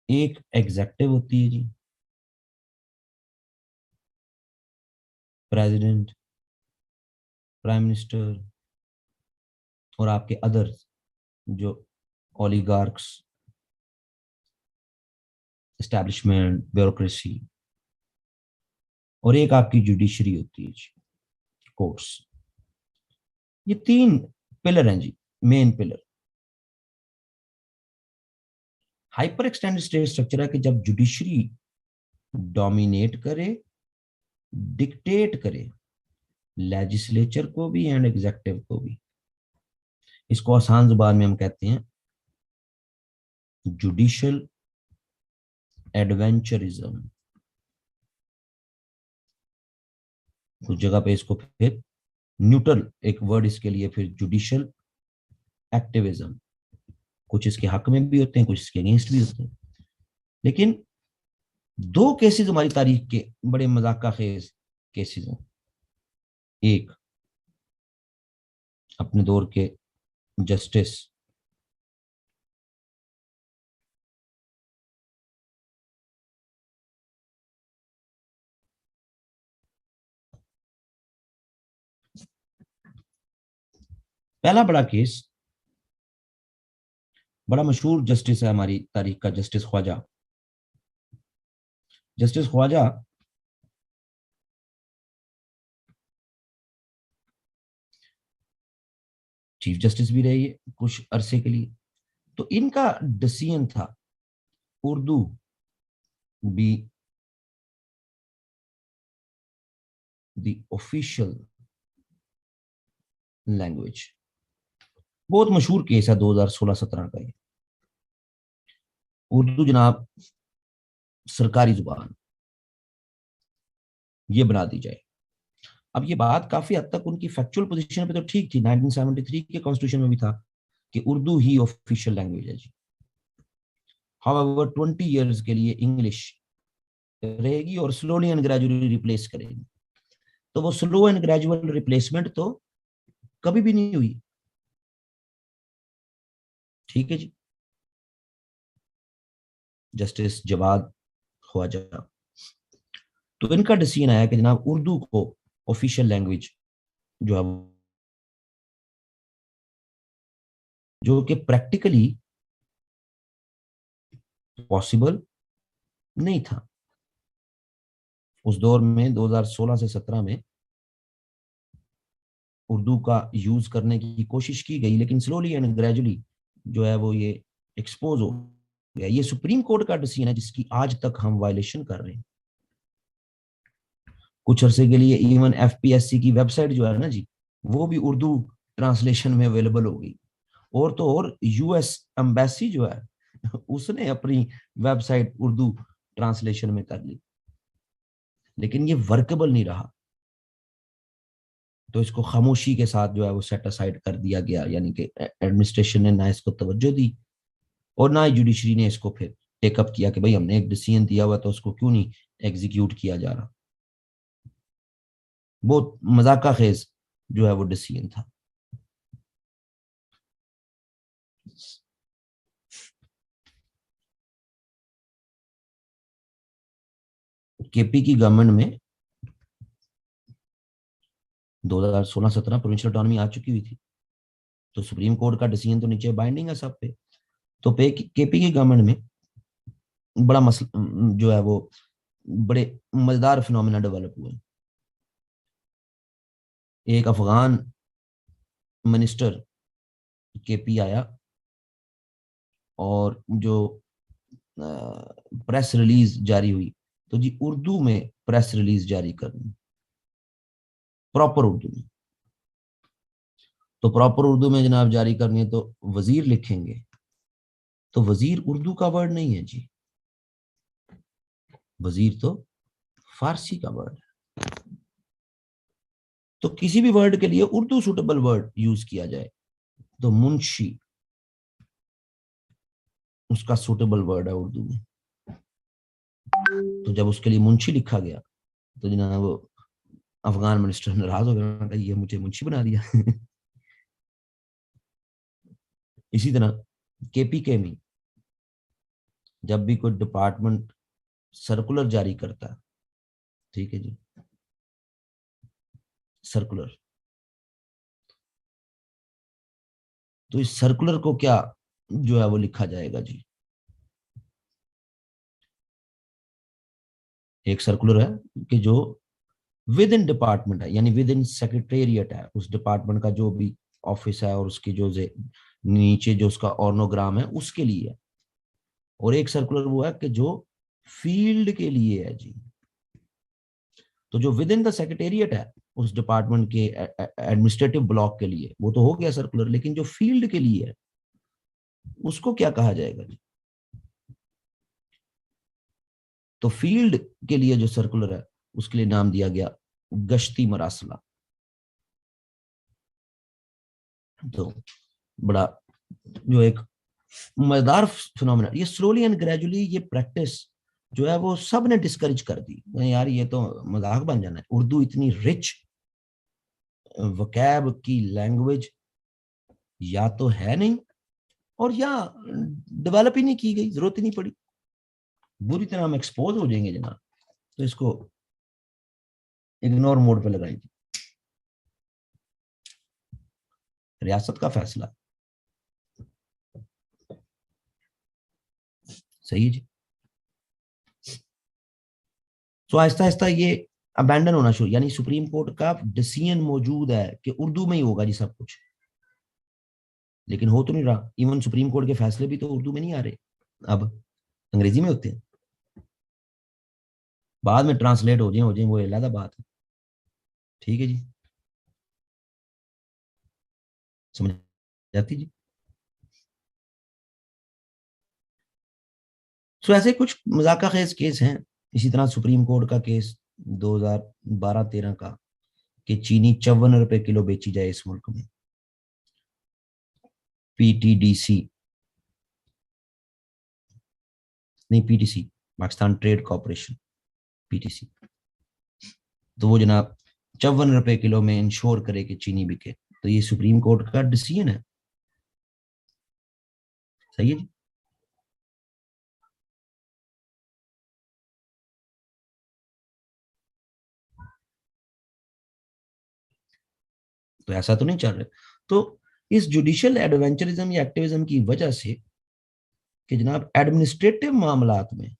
एक एग्जेक्टिव होती है जी, प्रेसिडेंट, प्राइम मिनिस्टर, और आपके अदर्स जो ओलिगार्क्स, एस्टैब्लिशमेंट, ब्यूरोक्रेसी, और एक आपकी जुडिशरी होती है जी, कोर्ट्स। ये तीन पिलर हैं जी, main pillar. Hyper extended state structure है कि जब जुडिशरी डोमिनेट करे, डिक्टेट करे लेजिस्लेचर को भी एंड एग्जेक्टिव को भी। इसको आसान जुबान में हम कहते हैं जुडिशियल एडवेंचरिज्म। कुछ जगह पे इसको फिर न्यूट्रल एक वर्ड इसके लिए फिर जुडिशियल एक्टिविज्म। कुछ इसके हक में भी होते हैं, कुछ इसके अगेंस्ट भी होते हैं। लेकिन दो केसेस हमारी तारीख के बड़े मजाक का खेज केसेस हैं। एक अपने दौर के जस्टिस पहला बड़ा केस, बड़ा मशहूर जस्टिस है हमारी तारीख का, justice Khawaja. Justice Khawaja chief justice भी रही है कुछ अरसे के लिए। तो इनका डिसीजन था Urdu be the official language. बहुत मशहूर केस है 2016-17 का। ये उर्दू जनाब सरकारी जुबान ये बना दी जाए। अब ये बात काफी हद तक उनकी फैक्चुअल पोजीशन पे तो ठीक थी, 1973 के कॉन्स्टिट्यूशन में भी था कि उर्दू ही ऑफिशियल लैंग्वेज है जी। हाउएवर 20 इयर्स के लिए इंग्लिश रहेगी और स्लोली एंड ग्रेजुअली रिप्लेस करेगी। तो वो स्लो एंड ग्रेजुअल रिप्लेसमेंट तो कभी भी नहीं हुई। ठीक है जी। जस्टिस जवाद ख्वाजा, तो इनका डिसीजन आया कि जनाब उर्दू को ऑफिशियल लैंग्वेज जो है जो कि प्रैक्टिकली पॉसिबल नहीं था उस दौर में। 2016 से 17 में उर्दू का यूज करने की कोशिश की गई, लेकिन स्लोली एंड ग्रेजुअली जो है वो ये एक्सपोज हो गया। ये सुप्रीम कोर्ट का डिसीजन है जिसकी आज तक हम वायलेशन कर रहे हैं। कुछ अरसे के लिए इवन एफपीएससी की वेबसाइट जो है ना जी, वो भी उर्दू ट्रांसलेशन में अवेलेबल हो गई। और तो और यूएस एम्बेसी जो है उसने अपनी वेबसाइट उर्दू ट्रांसलेशन में कर ली, लेकिन ये वर्केबल नहीं रहा। तो इसको खामोशी के साथ जो है वो सेट असाइड कर दिया गया, यानी कि एडमिनिस्ट्रेशन ने ना इसको तवज्जो दी और ना ही जुडिशरी ने इसको फिर टेकअप किया कि भाई हमने एक डिसीजन दिया हुआ तो उसको क्यों नहीं एग्जीक्यूट किया जा रहा। बहुत मजाका खेज जो है वो डिसीजन था। केपी की गवर्नमेंट में 2016-17 प्रोविंशियल ऑटोनॉमी आ चुकी हुई थी, तो सुप्रीम कोर्ट का डिसीजन तो नीचे बाइंडिंग है सब पे। तो केपी की गवर्नमेंट में बड़ा मसला जो है वो बड़े मजेदार फिनोमिना डेवलप हुए। एक अफगान मिनिस्टर केपी आया और जो प्रेस रिलीज जारी हुई, तो जी उर्दू में प्रेस रिलीज जारी करनी, प्रॉपर उर्दू में। तो प्रॉपर उर्दू में जनाब जारी करनी है तो वजीर लिखेंगे, तो वजीर उर्दू का वर्ड नहीं है जी, वजीर तो फारसी का वर्ड है। तो किसी भी वर्ड के लिए उर्दू सुटेबल वर्ड यूज किया जाए, तो मुंशी उसका सुटेबल वर्ड है उर्दू में। तो जब उसके लिए मुंशी लिखा गया तो जनाब वो अफगान मिनिस्टर नाराज हो गया, ये मुझे मुंशी बना दिया। इसी तरह केपीके में जब भी कोई डिपार्टमेंट सर्कुलर जारी करता है, ठीक है जी, सर्कुलर, तो इस सर्कुलर को क्या जो है वो लिखा जाएगा जी। एक सर्कुलर है कि जो विद इन डिपार्टमेंट है, यानी विद इन सेक्रेटेरिएट है, उस डिपार्टमेंट का जो भी ऑफिस है और उसकी जो नीचे जो उसका ऑर्नोग्राम है उसके लिए है। और एक सर्कुलर वो है कि जो फील्ड के लिए है जी। तो जो विद इन द सेक्रेटेरिएट है उस डिपार्टमेंट के एडमिनिस्ट्रेटिव ब्लॉक के लिए वो तो हो गया सर्कुलर, लेकिन जो फील्ड के लिए है उसको क्या कहा जाएगा जी। तो फील्ड के लिए जो सर्कुलर है उसके लिए नाम दिया गया गश्ती मरासला। तो बड़ा जो एक मजेदार फिनोमेना, ये स्लोली एंड ग्रेजुअली ये प्रैक्टिस जो है वो सब ने डिस्करेज कर दी। यार ये तो मजाक बन जाना है, उर्दू इतनी रिच वकैब की लैंग्वेज या तो है नहीं, और या डेवलप ही नहीं की गई, जरूरत ही नहीं पड़ी, बुरी तरह हम एक्सपोज हो जाएंगे जनाब। तो इसको इग्नोर मोड पे लगाई थी, रियासत का फैसला। सही है जी। तो आहिस्ता आहिस्ता ये अबैंडन होना शुरू, यानी सुप्रीम कोर्ट का डिसीजन मौजूद है कि उर्दू में ही होगा जी सब कुछ, लेकिन हो तो नहीं रहा। इवन सुप्रीम कोर्ट के फैसले भी तो उर्दू में नहीं आ रहे, अब अंग्रेजी में होते हैं। बाद में ट्रांसलेट हो जाए वो अलग बात है। ठीक है जी, समझ जाती जी। तो ऐसे कुछ मजाका खेज केस हैं। इसी तरह सुप्रीम कोर्ट का केस 2012-13 का कि चीनी 54 रुपए किलो बेची जाए इस मुल्क में, पीटीडीसी, नहीं PTC, Pakistan trade corporation, PTC. तो वो जनाब 54 रुपए किलो में इंश्योर करे कि चीनी बिके। तो ये सुप्रीम कोर्ट का डिसीजन है। सही है जी। तो ऐसा तो नहीं चल रहा। तो इस जुडिशियल एडवेंचरिज्म या एक्टिविज्म की वजह से कि जनाब एडमिनिस्ट्रेटिव मामलात में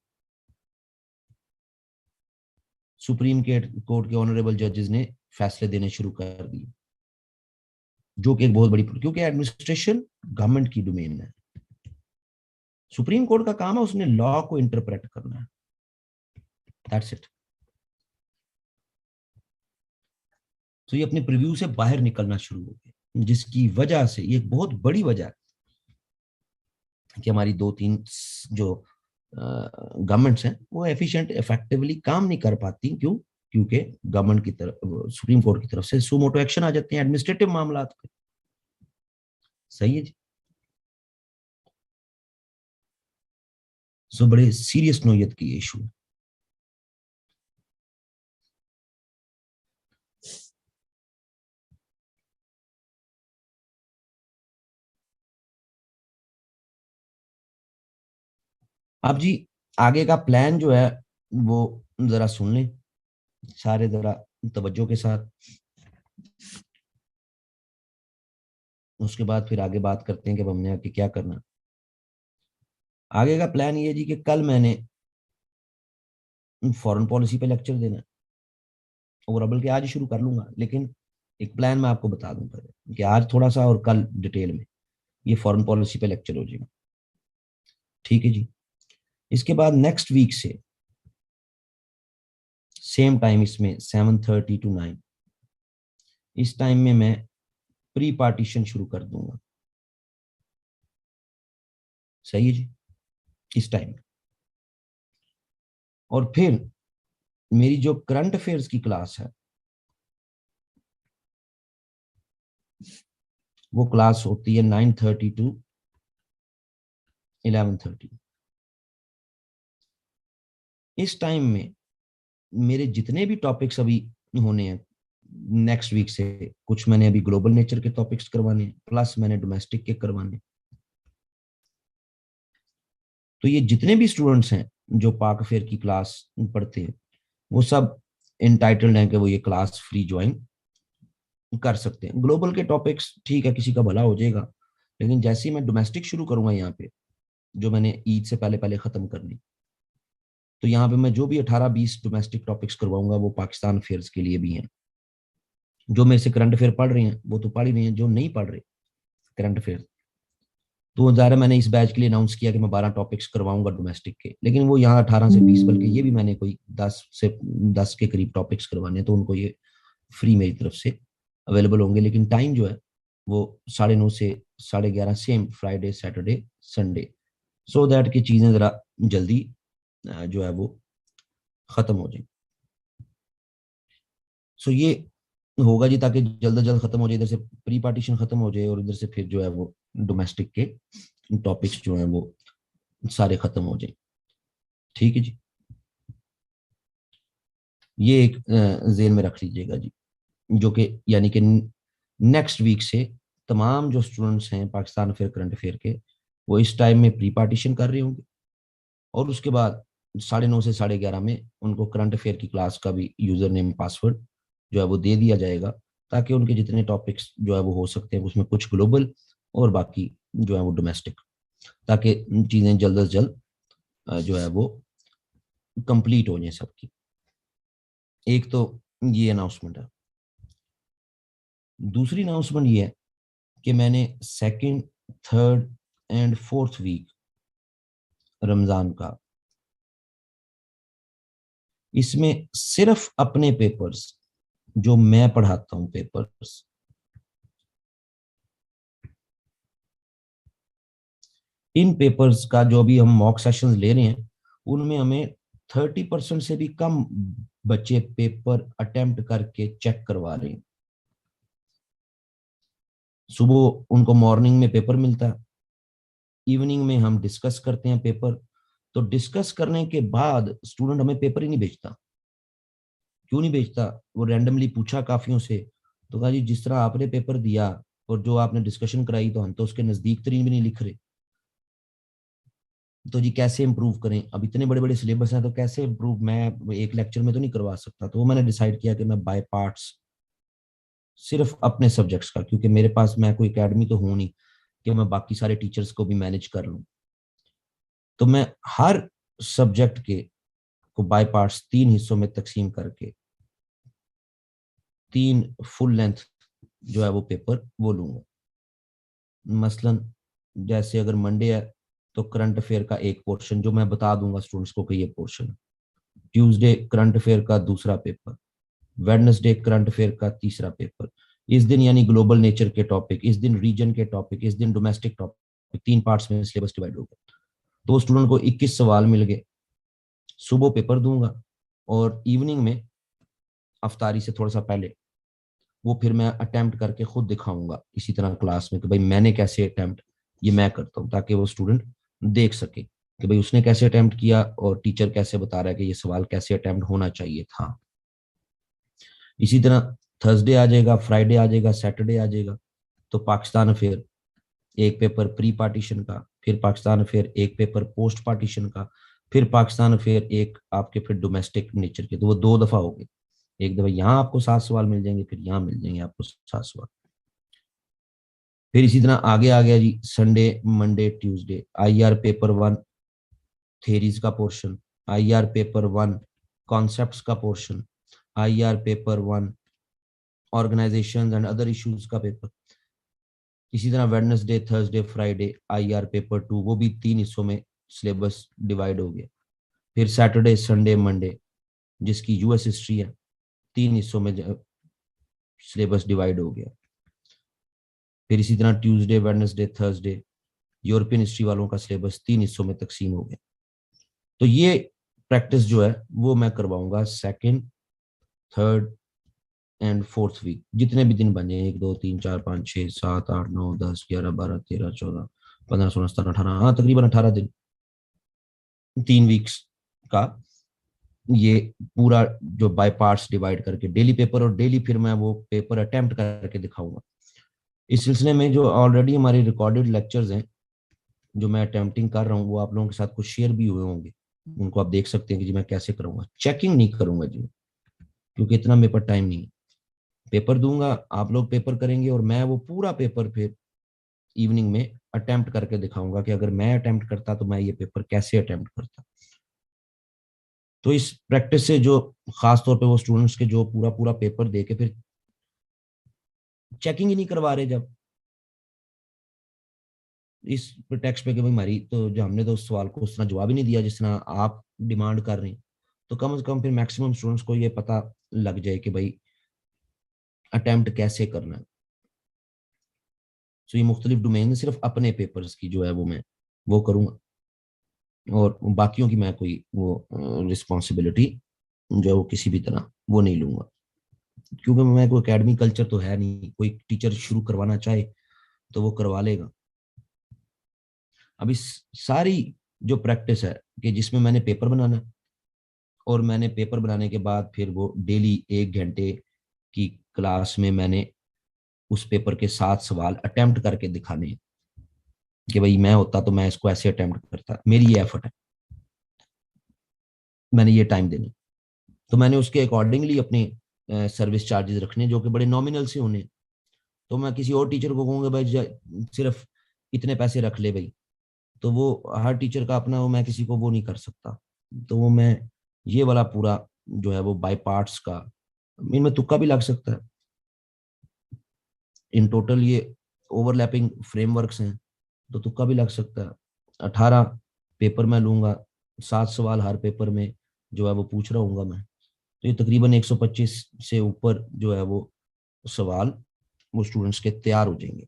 सुप्रीम कोर्ट के ऑनरेबल जजेस ने फैसले देने शुरू कर दिए, जो कि एक बहुत बड़ी, क्योंकि एडमिनिस्ट्रेशन गवर्नमेंट की डोमेन है। सुप्रीम कोर्ट का काम है उसने लॉ को इंटरप्रेट करना है, दैट्स इट। तो ये अपने प्रिव्यू से बाहर निकलना शुरू हो गए, जिसकी वजह से ये एक बहुत बड़ी वजह है कि हमारी दो तीन जो गवर्नमेंट्स हैं वो एफिशिएंट इफेक्टिवली काम नहीं कर पाती। क्यों? क्योंकि गवर्नमेंट की तरफ, सुप्रीम कोर्ट की तरफ से सुमोटो एक्शन आ जाते हैं एडमिनिस्ट्रेटिव मामला पे। सही है जी। सो बड़े सीरियस नोयत की ये इशू है। आप जी आगे का प्लान जो है वो जरा सुन लें सारे, जरा तवज्जो के साथ। उसके बाद फिर आगे बात करते हैं कि अब हमने आगे क्या करना। आगे का प्लान ये जी कि कल मैंने फॉरेन पॉलिसी पे लेक्चर देना है, और बल्कि आज ही शुरू कर लूंगा, लेकिन एक प्लान मैं आपको बता दूं पहले कि आज थोड़ा सा और कल डिटेल में ये फॉरेन पॉलिसी पे लेक्चर हो जाएगा। ठीक है जी। इसके बाद नेक्स्ट वीक से सेम टाइम, इसमें 7:30 to 9, इस टाइम में मैं प्री पार्टीशन शुरू कर दूंगा। सही है जी, इस टाइम। और फिर मेरी जो करंट अफेयर्स की क्लास है वो क्लास होती है 9:30 to 11:30। इस टाइम में मेरे जितने भी टॉपिक्स अभी होने हैं नेक्स्ट वीक से, कुछ मैंने अभी ग्लोबल नेचर के टॉपिक्स करवाने, प्लस मैंने डोमेस्टिक के करवाने। तो ये जितने भी स्टूडेंट्स हैं जो पाक अफेयर की क्लास पढ़ते हैं वो सब इंटाइटल्ड हैं कि वो ये क्लास फ्री ज्वाइन कर सकते हैं। ग्लोबल के टॉपिक्स ठीक है, किसी का भला हो जाएगा, लेकिन जैसे ही मैं डोमेस्टिक शुरू करूंगा यहाँ पे, जो मैंने ईद से पहले पहले खत्म करनी, तो यहाँ पे मैं जो भी 18-20 डोमेस्टिक टॉपिक्स करवाऊंगा वो पाकिस्तान अफेयर्स के लिए भी हैं। जो मेरे से करंट अफेयर पढ़ रहे हैं वो तो पढ़ ही रहे हैं, जो नहीं पढ़ रहे करंट अफेयर, तो ज़ाहिर मैंने इस बैच के लिए अनाउंस किया कि मैं 12 टॉपिक्स करवाऊंगा डोमेस्टिक के, लेकिन वो यहाँ 18 से 20, बल्कि ये भी मैंने कोई 10 के करीब टॉपिक्स करवाने हैं, तो उनको ये फ्री मेरी तरफ से अवेलेबल होंगे। लेकिन टाइम जो है वो 9:30 से 11:30, same Friday Saturday Sunday, so that की चीज़ें ज़रा जल्दी जो है वो ख़त्म हो जाए। सो ये होगा जी, ताकि जल्द से जल्द खत्म हो जाए, इधर से प्री पार्टीशन खत्म हो जाए और इधर से फिर जो है वो डोमेस्टिक के टॉपिक्स जो है वो सारे खत्म हो जाए। ठीक है जी, ये एक जेन में रख लीजिएगा जी, जो कि यानी कि नेक्स्ट वीक से तमाम जो स्टूडेंट्स हैं पाकिस्तान अफेयर करंट अफेयर के, वो इस टाइम में प्री पार्टीशन कर रहे होंगे, और उसके बाद 9:30 से 11:30 में उनको करंट अफेयर की क्लास का भी यूजर नेम पासवर्ड जो है वो दे दिया जाएगा, ताकि उनके जितने टॉपिक्स जो है वो हो सकते हैं, उसमें कुछ ग्लोबल और बाकी जो है वो डोमेस्टिक, ताकि चीज़ें जल्द से जल्द जो है वो कंप्लीट हो जाए सबकी। एक तो ये अनाउंसमेंट है। दूसरी अनाउंसमेंट ये है कि मैंने second, third and fourth week Ramzan का, इसमें सिर्फ अपने पेपर्स जो मैं पढ़ाता हूं पेपर्स, इन पेपर्स का जो अभी हम मॉक सेशंस ले रहे हैं उनमें हमें 30% से भी कम बच्चे पेपर अटेम्प्ट करके चेक करवा रहे हैं। सुबह उनको मॉर्निंग में पेपर मिलता है, इवनिंग में हम डिस्कस करते हैं पेपर। तो डिस्कस करने के बाद स्टूडेंट हमें पेपर ही नहीं भेजता। क्यों नहीं भेजता? वो रैंडमली पूछा काफियों से, तो कहा जी जिस तरह आपने पेपर दिया और जो आपने डिस्कशन कराई, तो हम तो उसके नजदीक तरीन भी नहीं लिख रहे, तो जी कैसे इम्प्रूव करें? अब इतने बड़े बड़े सिलेबस हैं तो कैसे इम्प्रूव? मैं एक लेक्चर में तो नहीं करवा सकता। तो वो मैंने डिसाइड किया कि मैं बाय पार्ट्स सिर्फ अपने सब्जेक्ट्स का, क्योंकि मेरे पास मैं कोई एकेडमी तो हूं नहीं कि मैं बाकी सारे टीचर्स को भी मैनेज कर लूं, तो मैं हर सब्जेक्ट के को बाय पार्ट्स 3 हिस्सों में तकसीम करके 3 फुल लेंथ जो है वो पेपर वो लूंगा। मसलन जैसे अगर मंडे है तो करंट अफेयर का एक पोर्शन जो मैं बता दूंगा स्टूडेंट्स को कि ये पोर्शन, ट्यूसडे करंट अफेयर का दूसरा पेपर, वेडनेसडे करंट अफेयर का तीसरा पेपर, इस दिन यानी ग्लोबल नेचर के टॉपिक, इस दिन रीजन के टॉपिक, इस दिन डोमेस्टिक टॉपिक, 3 पार्ट्स में सिलेबस डिवाइड हो गया। तो स्टूडेंट को 21 सवाल मिल गए। सुबह पेपर दूंगा और इवनिंग में अफ्तारी से थोड़ा सा पहले वो फिर मैं अटेम्प्ट करके खुद दिखाऊंगा इसी तरह क्लास में कि भाई मैंने कैसे अटेम्प्ट ये मैं करता हूँ, ताकि वो स्टूडेंट देख सके। कि भाई उसने कैसे अटेम्प्ट किया और टीचर कैसे बता रहा है कि ये सवाल कैसे अटेम्प्ट होना चाहिए था। इसी तरह थर्सडे आ जाएगा, फ्राइडे आ जाएगा, सैटरडे आ जाएगा, तो पाकिस्तान अफेयर एक पेपर प्री पार्टीशन का, फिर पाकिस्तान अफेयर एक पेपर पोस्ट पार्टीशन का, फिर पाकिस्तान अफेयर एक आपके फिर डोमेस्टिक नेचर के। तो वो 2 दफा हो गए। एक दफा यहाँ आपको 7 सवाल मिल जाएंगे, फिर यहाँ मिल जाएंगे आपको 7 सवाल। फिर इसी तरह आगे आ गया जी, Sunday Monday Tuesday, IR paper 1 theories का पोर्शन, IR पेपर 1 कॉन्सेप्ट्स का portion, IR paper 1 organisation and other issues का पेपर। इसी तरह Wednesday Thursday Friday IR paper 2, वो भी 3 हिस्सों में सिलेबस डिवाइड हो गया। फिर सैटरडे संडे मंडे, जिसकी US हिस्ट्री है, 3 हिस्सों में सिलेबस डिवाइड हो गया। फिर इसी तरह Tuesday Wednesday Thursday European history वालों का सिलेबस 3 हिस्सों में तकसीम हो गया। तो ये प्रैक्टिस जो है वो मैं करवाऊंगा second, third and fourth week, जितने भी दिन बन जाए, 1 2 3 4 5 6 7 8 9 10 11 12 13 14 15 16 17 18, हाँ तकरीबन 18 दिन, 3 वीक्स का। ये पूरा जो बाय पार्ट्स डिवाइड करके डेली पेपर, और डेली फिर मैं वो पेपर अटेम्प्ट करके दिखाऊंगा। इस सिलसिले में जो ऑलरेडी हमारे रिकॉर्डेड लेक्चर्स हैं जो मैं अटेम्प्टिंग कर रहा हूँ, वो आप लोगों के साथ कुछ शेयर भी हुए होंगे, उनको आप देख सकते हैं कि जी मैं कैसे करूंगा। चेकिंग नहीं करूंगा जी, क्योंकि इतना मेरे पास टाइम नहीं है। पेपर दूंगा, आप लोग पेपर करेंगे, और मैं वो पूरा पेपर फिर इवनिंग में अटेम्प्ट करके दिखाऊंगा कि अगर मैं अटेम्प्ट करता तो मैं ये पेपर कैसे अटेम्प्ट करता। तो इस प्रैक्टिस से जो खास तौर पे वो स्टूडेंट्स के जो पूरा पूरा पेपर दे के फिर चेकिंग ही नहीं करवा रहे, जब इस टेक्स्ट पे कि भाई हमारी तो जो हमने तो उस सवाल को उस तरह जवाब ही नहीं दिया जिस तरह आप डिमांड कर रहे हैं, तो कम से कम फिर मैक्सिमम स्टूडेंट्स को ये पता लग जाए कि भाई अटेम्प्ट कैसे करना है। सो ये मुख्तलिफ डोमेन है, सिर्फ अपने पेपर्स की जो है वो मैं वो करूँगा, और बाकियों की मैं कोई वो रिस्पॉन्सिबिलिटी जो है वो किसी भी तरह वो नहीं लूंगा, क्योंकि मैं कोई एकेडमिक कल्चर तो है नहीं, कोई टीचर शुरू करवाना चाहे तो वो करवा लेगा। अभी सारी जो प्रैक्टिस है कि जिसमें मैंने पेपर बनाना है, और मैंने पेपर बनाने के बाद फिर वो डेली 1 घंटे की क्लास में मैंने उस पेपर के 7 सवाल अटेम्प्ट करके दिखाने हैं कि भाई मैं होता तो मैं इसको ऐसे अटेम्प्ट करता, मेरी ये एफर्ट है, मैंने ये टाइम देना। तो मैंने उसके अकॉर्डिंगली अपने सर्विस चार्जेस रखने जो कि बड़े नॉमिनल से होने। तो मैं किसी और टीचर को कहूँगा भाई सिर्फ इतने पैसे रख ले भाई, तो वो हर टीचर का अपना, वो मैं किसी को वो नहीं कर सकता। तो वो मैं ये वाला पूरा जो है वो बाय पार्ट्स का, इनमें तुक्का भी लग सकता है। इन टोटल ये ओवरलैपिंग फ्रेमवर्क्स हैं, तो तुक्का भी लग सकता है। 18 पेपर मैं लूंगा, 7 सवाल हर पेपर में जो है वो पूछ रहा हूँ मैं, तो ये तकरीबन 125 से ऊपर जो है वो सवाल वो स्टूडेंट्स के तैयार हो जाएंगे।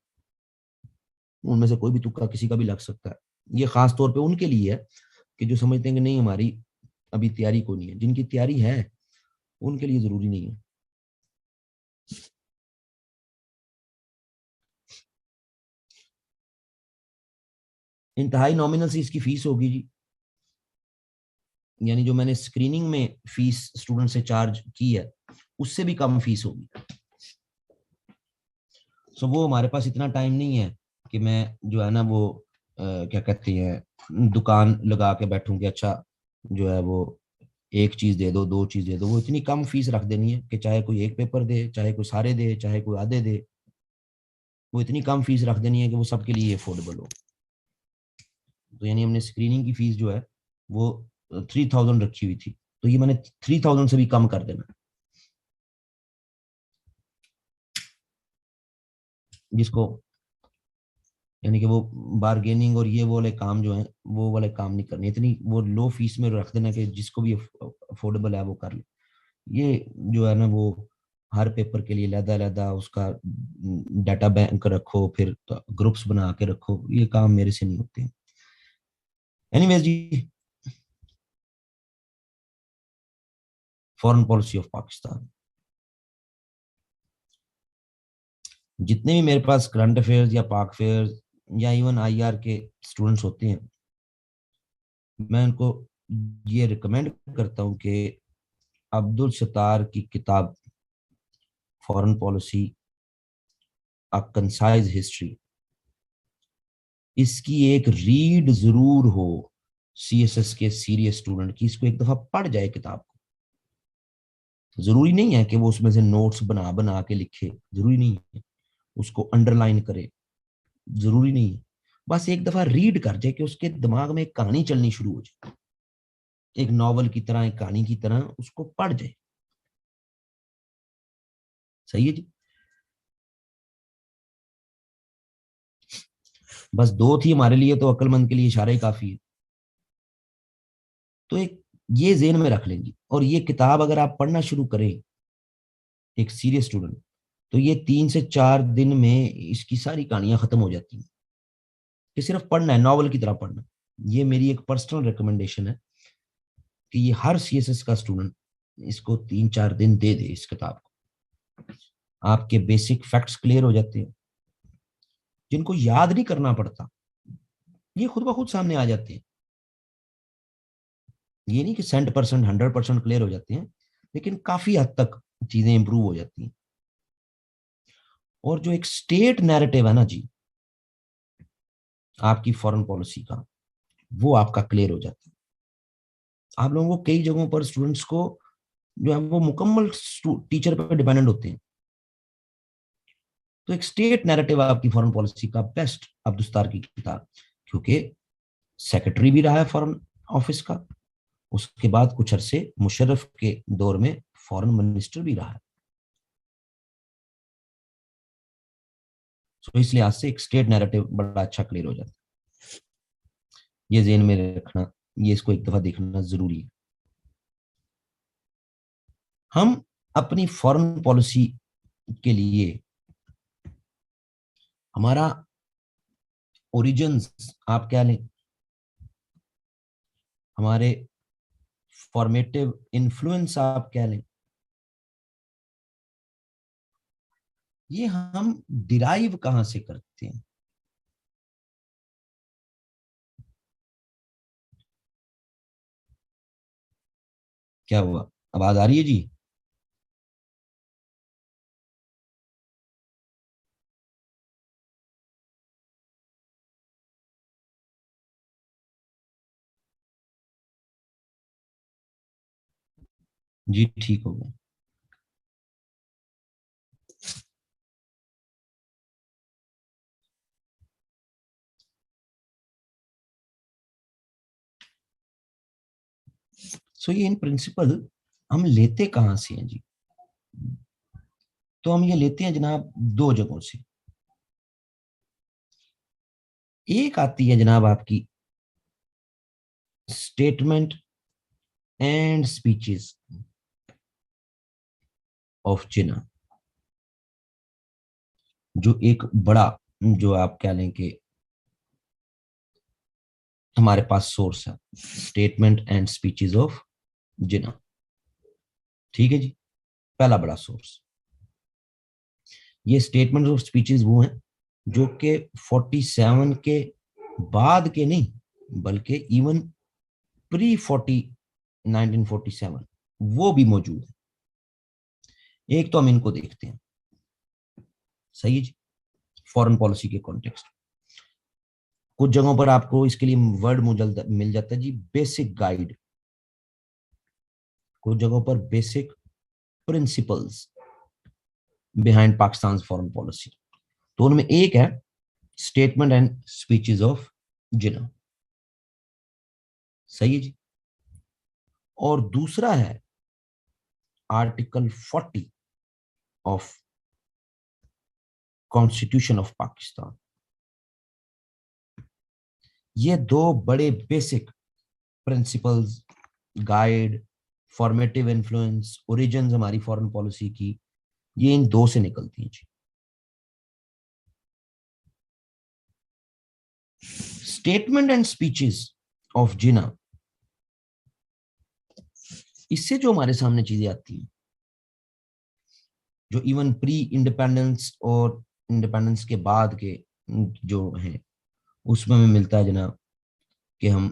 उनमें से कोई भी तुक्का किसी का भी लग सकता है। ये खास तौर पे उनके लिए है कि जो समझते हैं कि नहीं हमारी अभी तैयारी को नहीं है, जिनकी तैयारी है उनके लिए जरूरी नहीं है। इंतहाई नॉमिनल सी इसकी फीस होगी जी, यानी जो मैंने स्क्रीनिंग में फीस स्टूडेंट से चार्ज की है उससे भी कम फीस होगी। सो वो हमारे पास इतना टाइम नहीं है कि मैं जो है ना वो क्या कहते हैं दुकान लगा के बैठूं कि अच्छा जो है वो एक चीज दे दो, 2 चीज दे दो। वो इतनी कम फीस रख देनी है कि चाहे कोई एक पेपर दे, चाहे कोई सारे दे, चाहे कोई आधे दे, वो इतनी कम फीस रख देनी है कि वो सबके लिए अफोर्डेबल हो। तो यानी हमने स्क्रीनिंग की फीस जो है वो 3000 रखी हुई थी, तो ये मैंने 3000 से भी कम कर देना, जिसको यानी कि वो बार्गेनिंग और ये वो वाले काम जो है वो वाले काम नहीं करने, इतनी वो लो फीस में रख देना कि जिसको भी अफोर्डेबल है वो कर ले। ये जो है ना वो हर पेपर के लिए लहदा लहदा उसका डाटा बैंक रखो, फिर ग्रुप्स बना के रखो, ये काम मेरे से नहीं होते हैं। एनीवेज जी, फॉरेन पॉलिसी ऑफ पाकिस्तान, जितने भी मेरे पास करंट अफेयर्स या पाक अफेयर्स या इवन IR के स्टूडेंट्स होते हैं, मैं उनको ये रिकमेंड करता हूँ कि अब्दुल सत्तार की किताब फॉरेन पॉलिसी अ कंसाइज हिस्ट्री, इसकी एक रीड जरूर हो सीएसएस के सीरियस स्टूडेंट की। इसको एक दफा पढ़ जाए किताब को। जरूरी नहीं है कि वो उसमें से नोट्स बना बना के लिखे, जरूरी नहीं है उसको अंडरलाइन करे, जरूरी नहीं है। बस एक दफा रीड कर जाए कि उसके दिमाग में एक कहानी चलनी शुरू हो जाए, एक नॉवल की तरह, एक कहानी की तरह उसको पढ़ जाए। सही है जी। बस दो थी हमारे लिए, तो अक्लमंद के लिए इशारा ही काफी है। तो एक ये जेन में रख लेंगे, और ये किताब अगर आप पढ़ना शुरू करें एक सीरियस स्टूडेंट, तो ये 3 से 4 दिन में इसकी सारी कहानियां खत्म हो जाती हैं। कि सिर्फ पढ़ना है, नॉवल की तरह पढ़ना। ये मेरी एक पर्सनल रिकमेंडेशन है कि ये हर सीएसएस का स्टूडेंट इसको 3-4 दिन दे दे इस किताब को। आपके बेसिक फैक्ट्स क्लियर हो जाते हैं, जिनको याद नहीं करना पड़ता, ये खुद ब खुद सामने आ जाते हैं। ये नहीं कि 100%, 100% क्लियर हो जाते हैं, लेकिन काफी हद तक चीजें इंप्रूव हो जाती हैं। और जो एक स्टेट नैरेटिव है ना जी आपकी फॉरेन पॉलिसी का, वो आपका क्लियर हो जाता है। आप लोगों को कई जगहों पर स्टूडेंट्स को जो है वो मुकम्मल टीचर पर डिपेंडेंट होते हैं। तो एक स्टेट नैरेटिव आपकी फॉरेन पॉलिसी का बेस्ट अब्दुल सत्तार की किताब, क्योंकि सेक्रेटरी भी रहा है फॉरेन ऑफिस का, उसके बाद कुछ अरसे मुशर्रफ के दौर में फॉरेन मिनिस्टर भी रहा है। तो इसलिए आज से एक स्टेट नैरेटिव बड़ा अच्छा क्लियर हो जाता है। ये जेन में रखना, ये इसको एक दफा देखना जरूरी है। हम अपनी फॉरेन पॉलिसी के लिए हमारा ओरिजिन्स आप क्या लें, हमारे फॉर्मेटिव इन्फ्लुएंस आप क्या लें, ये हम डिराइव कहां से करते हैं। क्या हुआ, आवाज आ रही है जी? जी ठीक हो गया। सो ये इन प्रिंसिपल हम लेते कहां से हैं जी? तो हम ये लेते हैं जनाब दो जगहों से। एक आती है जनाब आपकी स्टेटमेंट एंड स्पीचेस ऑफ जिन्ना, जो एक बड़ा, जो आप कह लें कि हमारे पास सोर्स है, स्टेटमेंट एंड स्पीचेस ऑफ जिन्ना। ठीक है जी, पहला बड़ा सोर्स। ये स्टेटमेंट ऑफ स्पीचेस वो हैं जो कि 47 के बाद के नहीं, बल्कि इवन प्री 1947 वो भी मौजूद है। एक तो हम इनको देखते हैं। सही है जी। फॉरेन पॉलिसी के कॉन्टेक्स्ट, कुछ जगहों पर आपको इसके लिए वर्ड मिल जाता है जी, बेसिक गाइड। कुछ जगहों पर basic principles behind Pakistan foreign policy. तो उनमें एक है स्टेटमेंट एंड स्पीचेस ऑफ जिन्ना। सही है जी। और दूसरा है article 40 of constitution of Pakistan. ये दो बड़े basic principles, guide, formative influence, origins हमारी फॉरेन पॉलिसी की, ये इन दो से निकलती हैं जी। स्टेटमेंट एंड स्पीचेस ऑफ जिन्ना, इससे जो हमारे सामने चीजें आती हैं, जो इवन प्री इंडिपेंडेंस और इंडिपेंडेंस के बाद के जो हैं, उसमें हमें मिलता है जनाब कि हम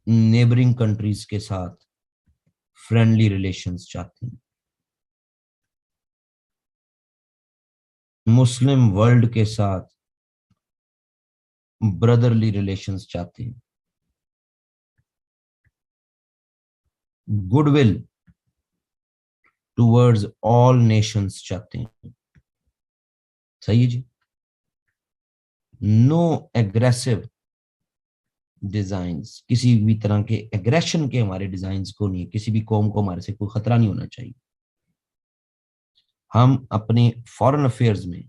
नेबरिंग कंट्रीज के साथ फ्रेंडली रिलेशंस चाहते हैं, मुस्लिम वर्ल्ड के साथ ब्रदरली रिलेशंस चाहते हैं, गुडविल टुवर्ड्स ऑल नेशंस चाहते हैं। सही है जी। नो एग्रेसिव डिजाइन्स, किसी भी तरह के एग्रेशन के हमारे डिजाइन्स को नहीं, किसी भी कौम को हमारे से कोई खतरा नहीं होना चाहिए। हम अपने फॉरेन अफेयर्स में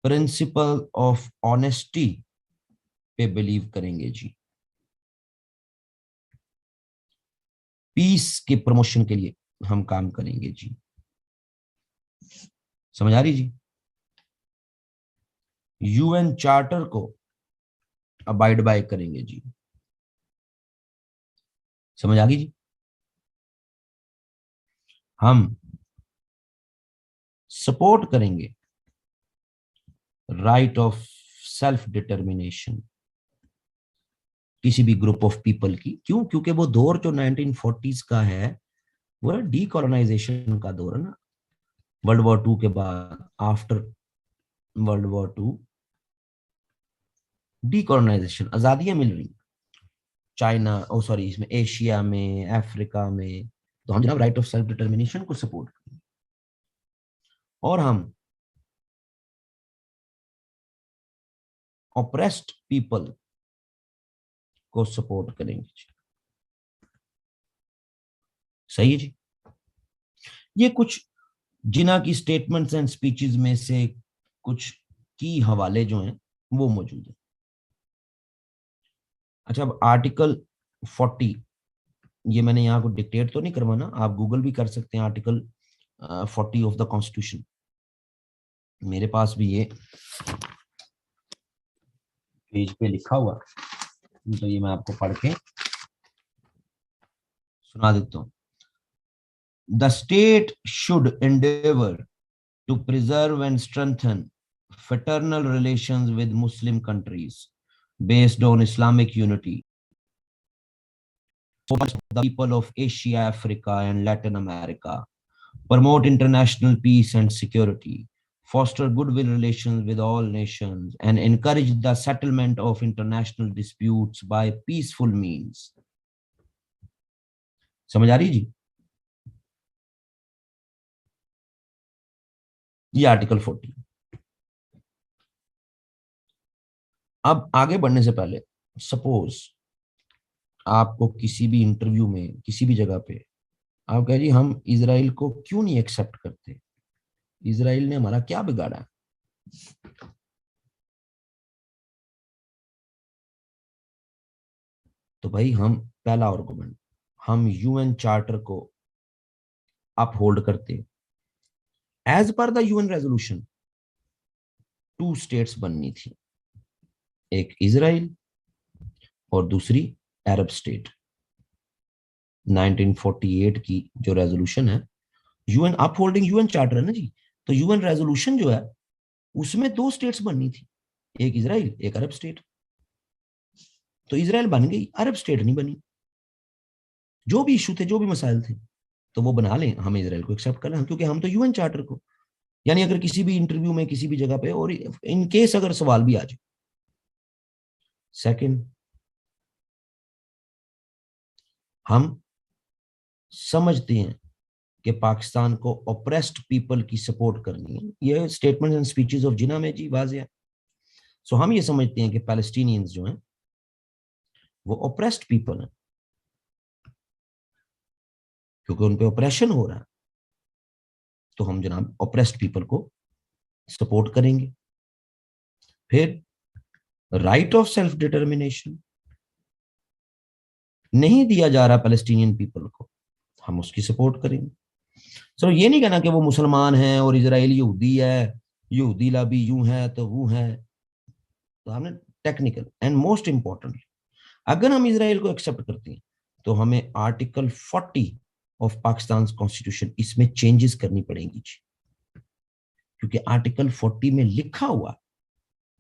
प्रिंसिपल ऑफ ऑनेस्टी पे बिलीव करेंगे जी। पीस के प्रमोशन के लिए हम काम करेंगे जी। समझ आ रही जी। यूएन चार्टर को अबाइड बाय करेंगे जी। समझ आ गई जी। हम सपोर्ट करेंगे राइट ऑफ सेल्फ डिटर्मिनेशन किसी भी ग्रुप ऑफ पीपल की। क्यों? क्योंकि वो दौर जो 1940s का है वो डीकोलोनाइजेशन का दौर है ना। वर्ल्ड वॉर टू के बाद, after world war two, decolonisation, आजादियां मिल रही चाइना, ओ सॉरी, इसमें एशिया में, अफ्रीका में। तो हम जनाब राइट ऑफ सेल्फ डिटर्मिनेशन को सपोर्ट करेंगे और हम ऑप्रेस्ड पीपल को सपोर्ट करेंगे। सही है जी। ये कुछ जिना की स्टेटमेंट्स एंड स्पीचेस में से कुछ की हवाले जो हैं वो मौजूद है। अच्छा, अब आर्टिकल 40, ये मैंने यहाँ को डिक्टेट तो नहीं करवाना, आप गूगल भी कर सकते हैं। आर्टिकल 40 ऑफ द कॉन्स्टिट्यूशन, मेरे पास भी ये पेज पे लिखा हुआ, तो ये मैं आपको पढ़ के सुना देता हूँ। The state should endeavor to preserve and strengthen fraternal relations with Muslim countries based on Islamic unity for the people of Asia, Africa, and Latin America, promote international peace and security, foster goodwill relations with all nations, and encourage the settlement of international disputes by peaceful means. समझ आ रही जी? ये article 40। अब आगे बढ़ने से पहले, suppose आपको किसी भी इंटरव्यू में, किसी भी जगह पे आप कह जी हम इजराइल को क्यों नहीं एक्सेप्ट करते, इजराइल ने हमारा क्या बिगाड़ा है, तो भाई हम पहला आर्गुमेंट, हम यूएन चार्टर को अपहोल्ड करते। As per the UN resolution 2 states बननी थी, एक इजराइल और दूसरी अरब स्टेट। 1948 की जो रेजोल्यूशन है, यूएन अपहोल्डिंग यूएन चार्टर है ना जी, तो यूएन रेजोल्यूशन जो है उसमें 2 स्टेट्स बननी थी, एक इजराइल एक अरब स्टेट। तो इजराइल बन गई, अरब स्टेट नहीं बनी। जो भी इशू थे, जो भी मसाइल थे, तो वो बना लें, हम इजराइल को एक्सेप्ट कर लें, क्योंकि हम तो यूएन चार्टर को, यानी अगर किसी भी इंटरव्यू में किसी भी जगह पे और इन केस अगर सवाल भी आ जाए। सेकंड, हम समझते हैं कि पाकिस्तान को ऑप्रेस्ड पीपल की सपोर्ट करनी है। ये स्टेटमेंट्स एंड स्पीचेस ऑफ जिना में जी वाज़ेह है। सो हम ये समझते हैं कि पैलेस्टीनियंस जो हैं वो ऑप्रेस्ड पीपल हैं, क्योंकि उन पे ऑपरेशन हो रहा है, तो हम जनाब ऑप्रेस्ड पीपल को सपोर्ट करेंगे। फिर राइट ऑफ सेल्फ डिटर्मिनेशन नहीं दिया जा रहा पैलेस्टीनियन पीपल को, हम उसकी सपोर्ट करेंगे। सो ये नहीं कहना कि वो मुसलमान हैं और इजराइल यहूदी है, यहूदी लाबी यूं है तो वो है। तो हमने टेक्निकल एंड मोस्ट इंपॉर्टेंट, अगर हम इजराइल को एक्सेप्ट करते हैं तो हमें आर्टिकल 40 ऑफ पाकिस्तान कॉन्स्टिट्यूशन, इसमें चेंजेस करनी पड़ेंगी, क्योंकि आर्टिकल 40 में लिखा हुआ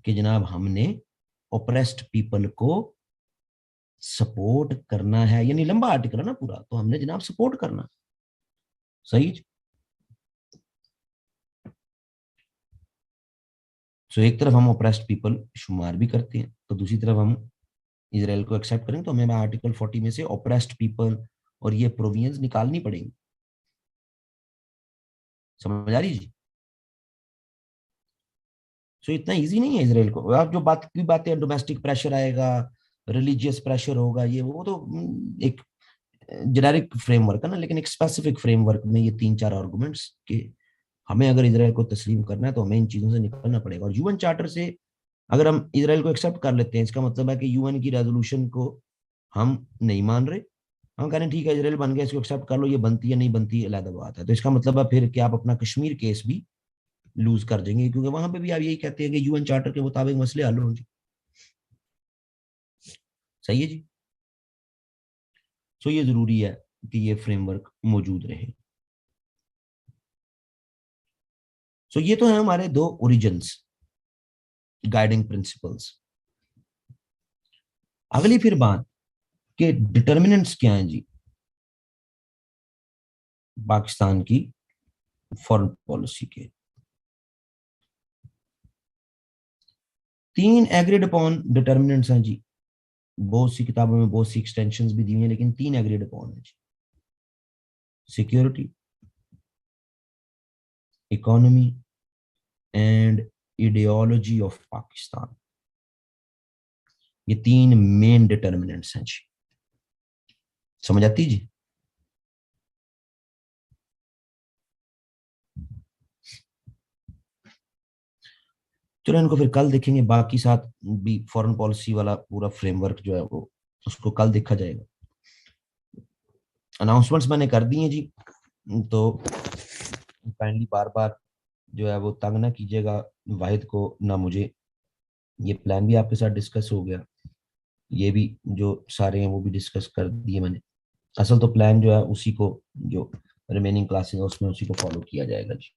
कि जनाब हमने ऑप्रेस्ड पीपल को सपोर्ट करना है, यानी लंबा आर्टिकल है ना पूरा, तो हमने जनाब सपोर्ट करना। सही। सो एक तरफ हम ओप्रेस्ड पीपल शुमार भी करते हैं, तो दूसरी तरफ हम इसराइल को एक्सेप्ट करें, तो हमें आर्टिकल 40 में से ओप्रेस्ड पीपल और ये प्रोविजंस निकालनी पड़ेंगी। समझ आ रही जी? सो इतना इजी नहीं है इसराइल को। आप जो बात की बातें, डोमेस्टिक प्रेशर आएगा, रिलीजियस प्रेशर होगा, ये वो तो एक जेनेरिक फ्रेमवर्क है ना, लेकिन एक स्पेसिफिक फ्रेमवर्क में ये 3-4 आर्गुमेंट्स के हमें अगर इसराइल को तस्लीम करना है तो हमें इन चीजों से निकलना पड़ेगा। और यूएन चार्टर से अगर हम इसराइल को एक्सेप्ट कर लेते हैं, इसका मतलब है कि यूएन की रेजोल्यूशन को हम नहीं मान रहे, हम कह रहे हैं ठीक है इसराइल बन गया, इसको एक्सेप्ट कर लो, ये बनती है नहीं बनती है अलग बात है, तो इसका मतलब है फिर कि आप अपना कश्मीर केस भी लूज कर देंगे, क्योंकि वहां पे भी आप यही कहते हैं कि यूएन चार्टर के मुताबिक मसले हल हों जी। सही है जी। सो ये जरूरी है कि ये फ्रेमवर्क मौजूद रहे। सो ये तो है हमारे दो ओरिजिन्स, गाइडिंग प्रिंसिपल्स। अगली फिर बात कि डिटर्मिनेंट्स क्या हैं जी पाकिस्तान की फॉरेन पॉलिसी के। 3 एग्रीड अपॉन डिटर्मिनेंट्स हैं जी, बहुत सी किताबों में बहुत सी एक्सटेंशंस भी दी हुई हैं, लेकिन 3 एग्रीड अपॉन है जी। Security, economy and ideology of Pakistan, ये 3 मेन डिटर्मिनेंट्स हैं जी। समझ आती जी? चलो इनको फिर कल देखेंगे, बाकी साथ भी फॉरेन पॉलिसी वाला पूरा फ्रेमवर्क जो है वो उसको कल देखा जाएगा। अनाउंसमेंट्स मैंने कर दी हैं जी, तो काइंडली बार बार जो है वो तंग ना कीजिएगा वाहिद को ना मुझे। ये प्लान भी आपके साथ डिस्कस हो गया, ये भी जो सारे हैं वो भी डिस्कस कर दिए मैंने। असल तो प्लान जो है उसी को, जो रिमेनिंग क्लासेस है उसमें उसी को फॉलो किया जाएगा जी।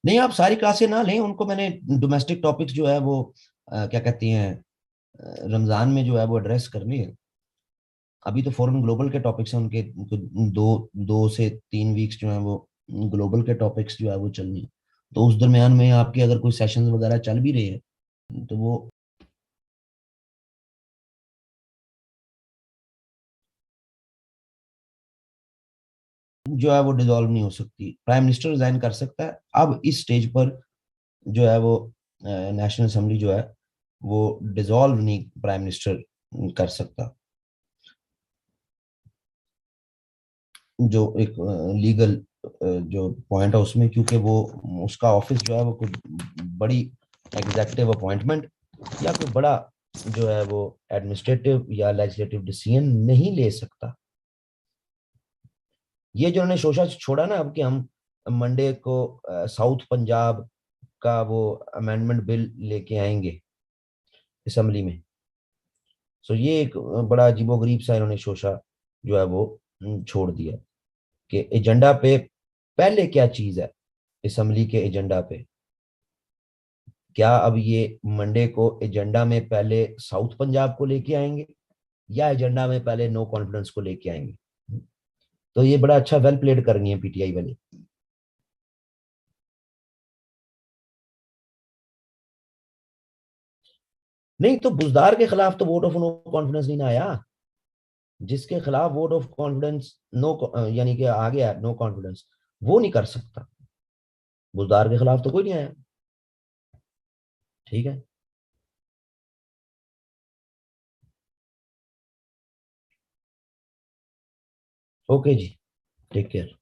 नहीं आप सारी क्लासें ना लें, उनको मैंने डोमेस्टिक टॉपिक्स जो है वो क्या कहती हैं रमजान में जो है वो एड्रेस करनी है। अभी तो फॉरेन ग्लोबल के टॉपिक्स हैं उनके, उनको 2 से 3 वीक्स जो है वो ग्लोबल के टॉपिक्स जो है वो चलनी है। तो उस दरमियान में आपके अगर कोई सेशंस वगैरह चल भी रहे हैं तो वो जो है वो डिसॉल्व नहीं हो सकती। प्राइम मिनिस्टर रिजाइन कर सकता है, अब इस स्टेज पर जो है वो नेशनल असेंबली जो है वो डिसॉल्व नहीं प्राइम मिनिस्टर कर सकता, जो एक लीगल जो पॉइंट है उसमें, क्योंकि वो उसका ऑफिस जो है वो कोई बड़ी एग्जेक्टिव अपॉइंटमेंट या कोई बड़ा जो है वो एडमिनिस्ट्रेटिव या लेजिस्लेटिव डिसीजन नहीं ले सकता। ये जो उन्होंने शोशा छोड़ा ना अब कि हम मंडे को साउथ पंजाब का वो अमेंडमेंट बिल लेके आएंगे असेंबली में, सो ये एक बड़ा अजीबोगरीब सा इन्होंने शोशा जो है वो छोड़ दिया कि एजेंडा पे पहले क्या चीज है। असेंबली के एजेंडा पे क्या अब ये मंडे को एजेंडा में पहले साउथ पंजाब को लेके आएंगे या एजेंडा में पहले नो कॉन्फिडेंस को लेके आएंगे। तो ये बड़ा अच्छा वेल प्लेड कर रही है पीटीआई वाले। नहीं तो बुजदार के खिलाफ तो वोट ऑफ नो कॉन्फिडेंस नहीं ना आया, जिसके खिलाफ वोट ऑफ कॉन्फिडेंस नो यानी कि आ गया नो कॉन्फिडेंस, वो नहीं कर सकता। बुजदार के खिलाफ तो कोई नहीं आया। ठीक है। ओके जी, टेक केयर।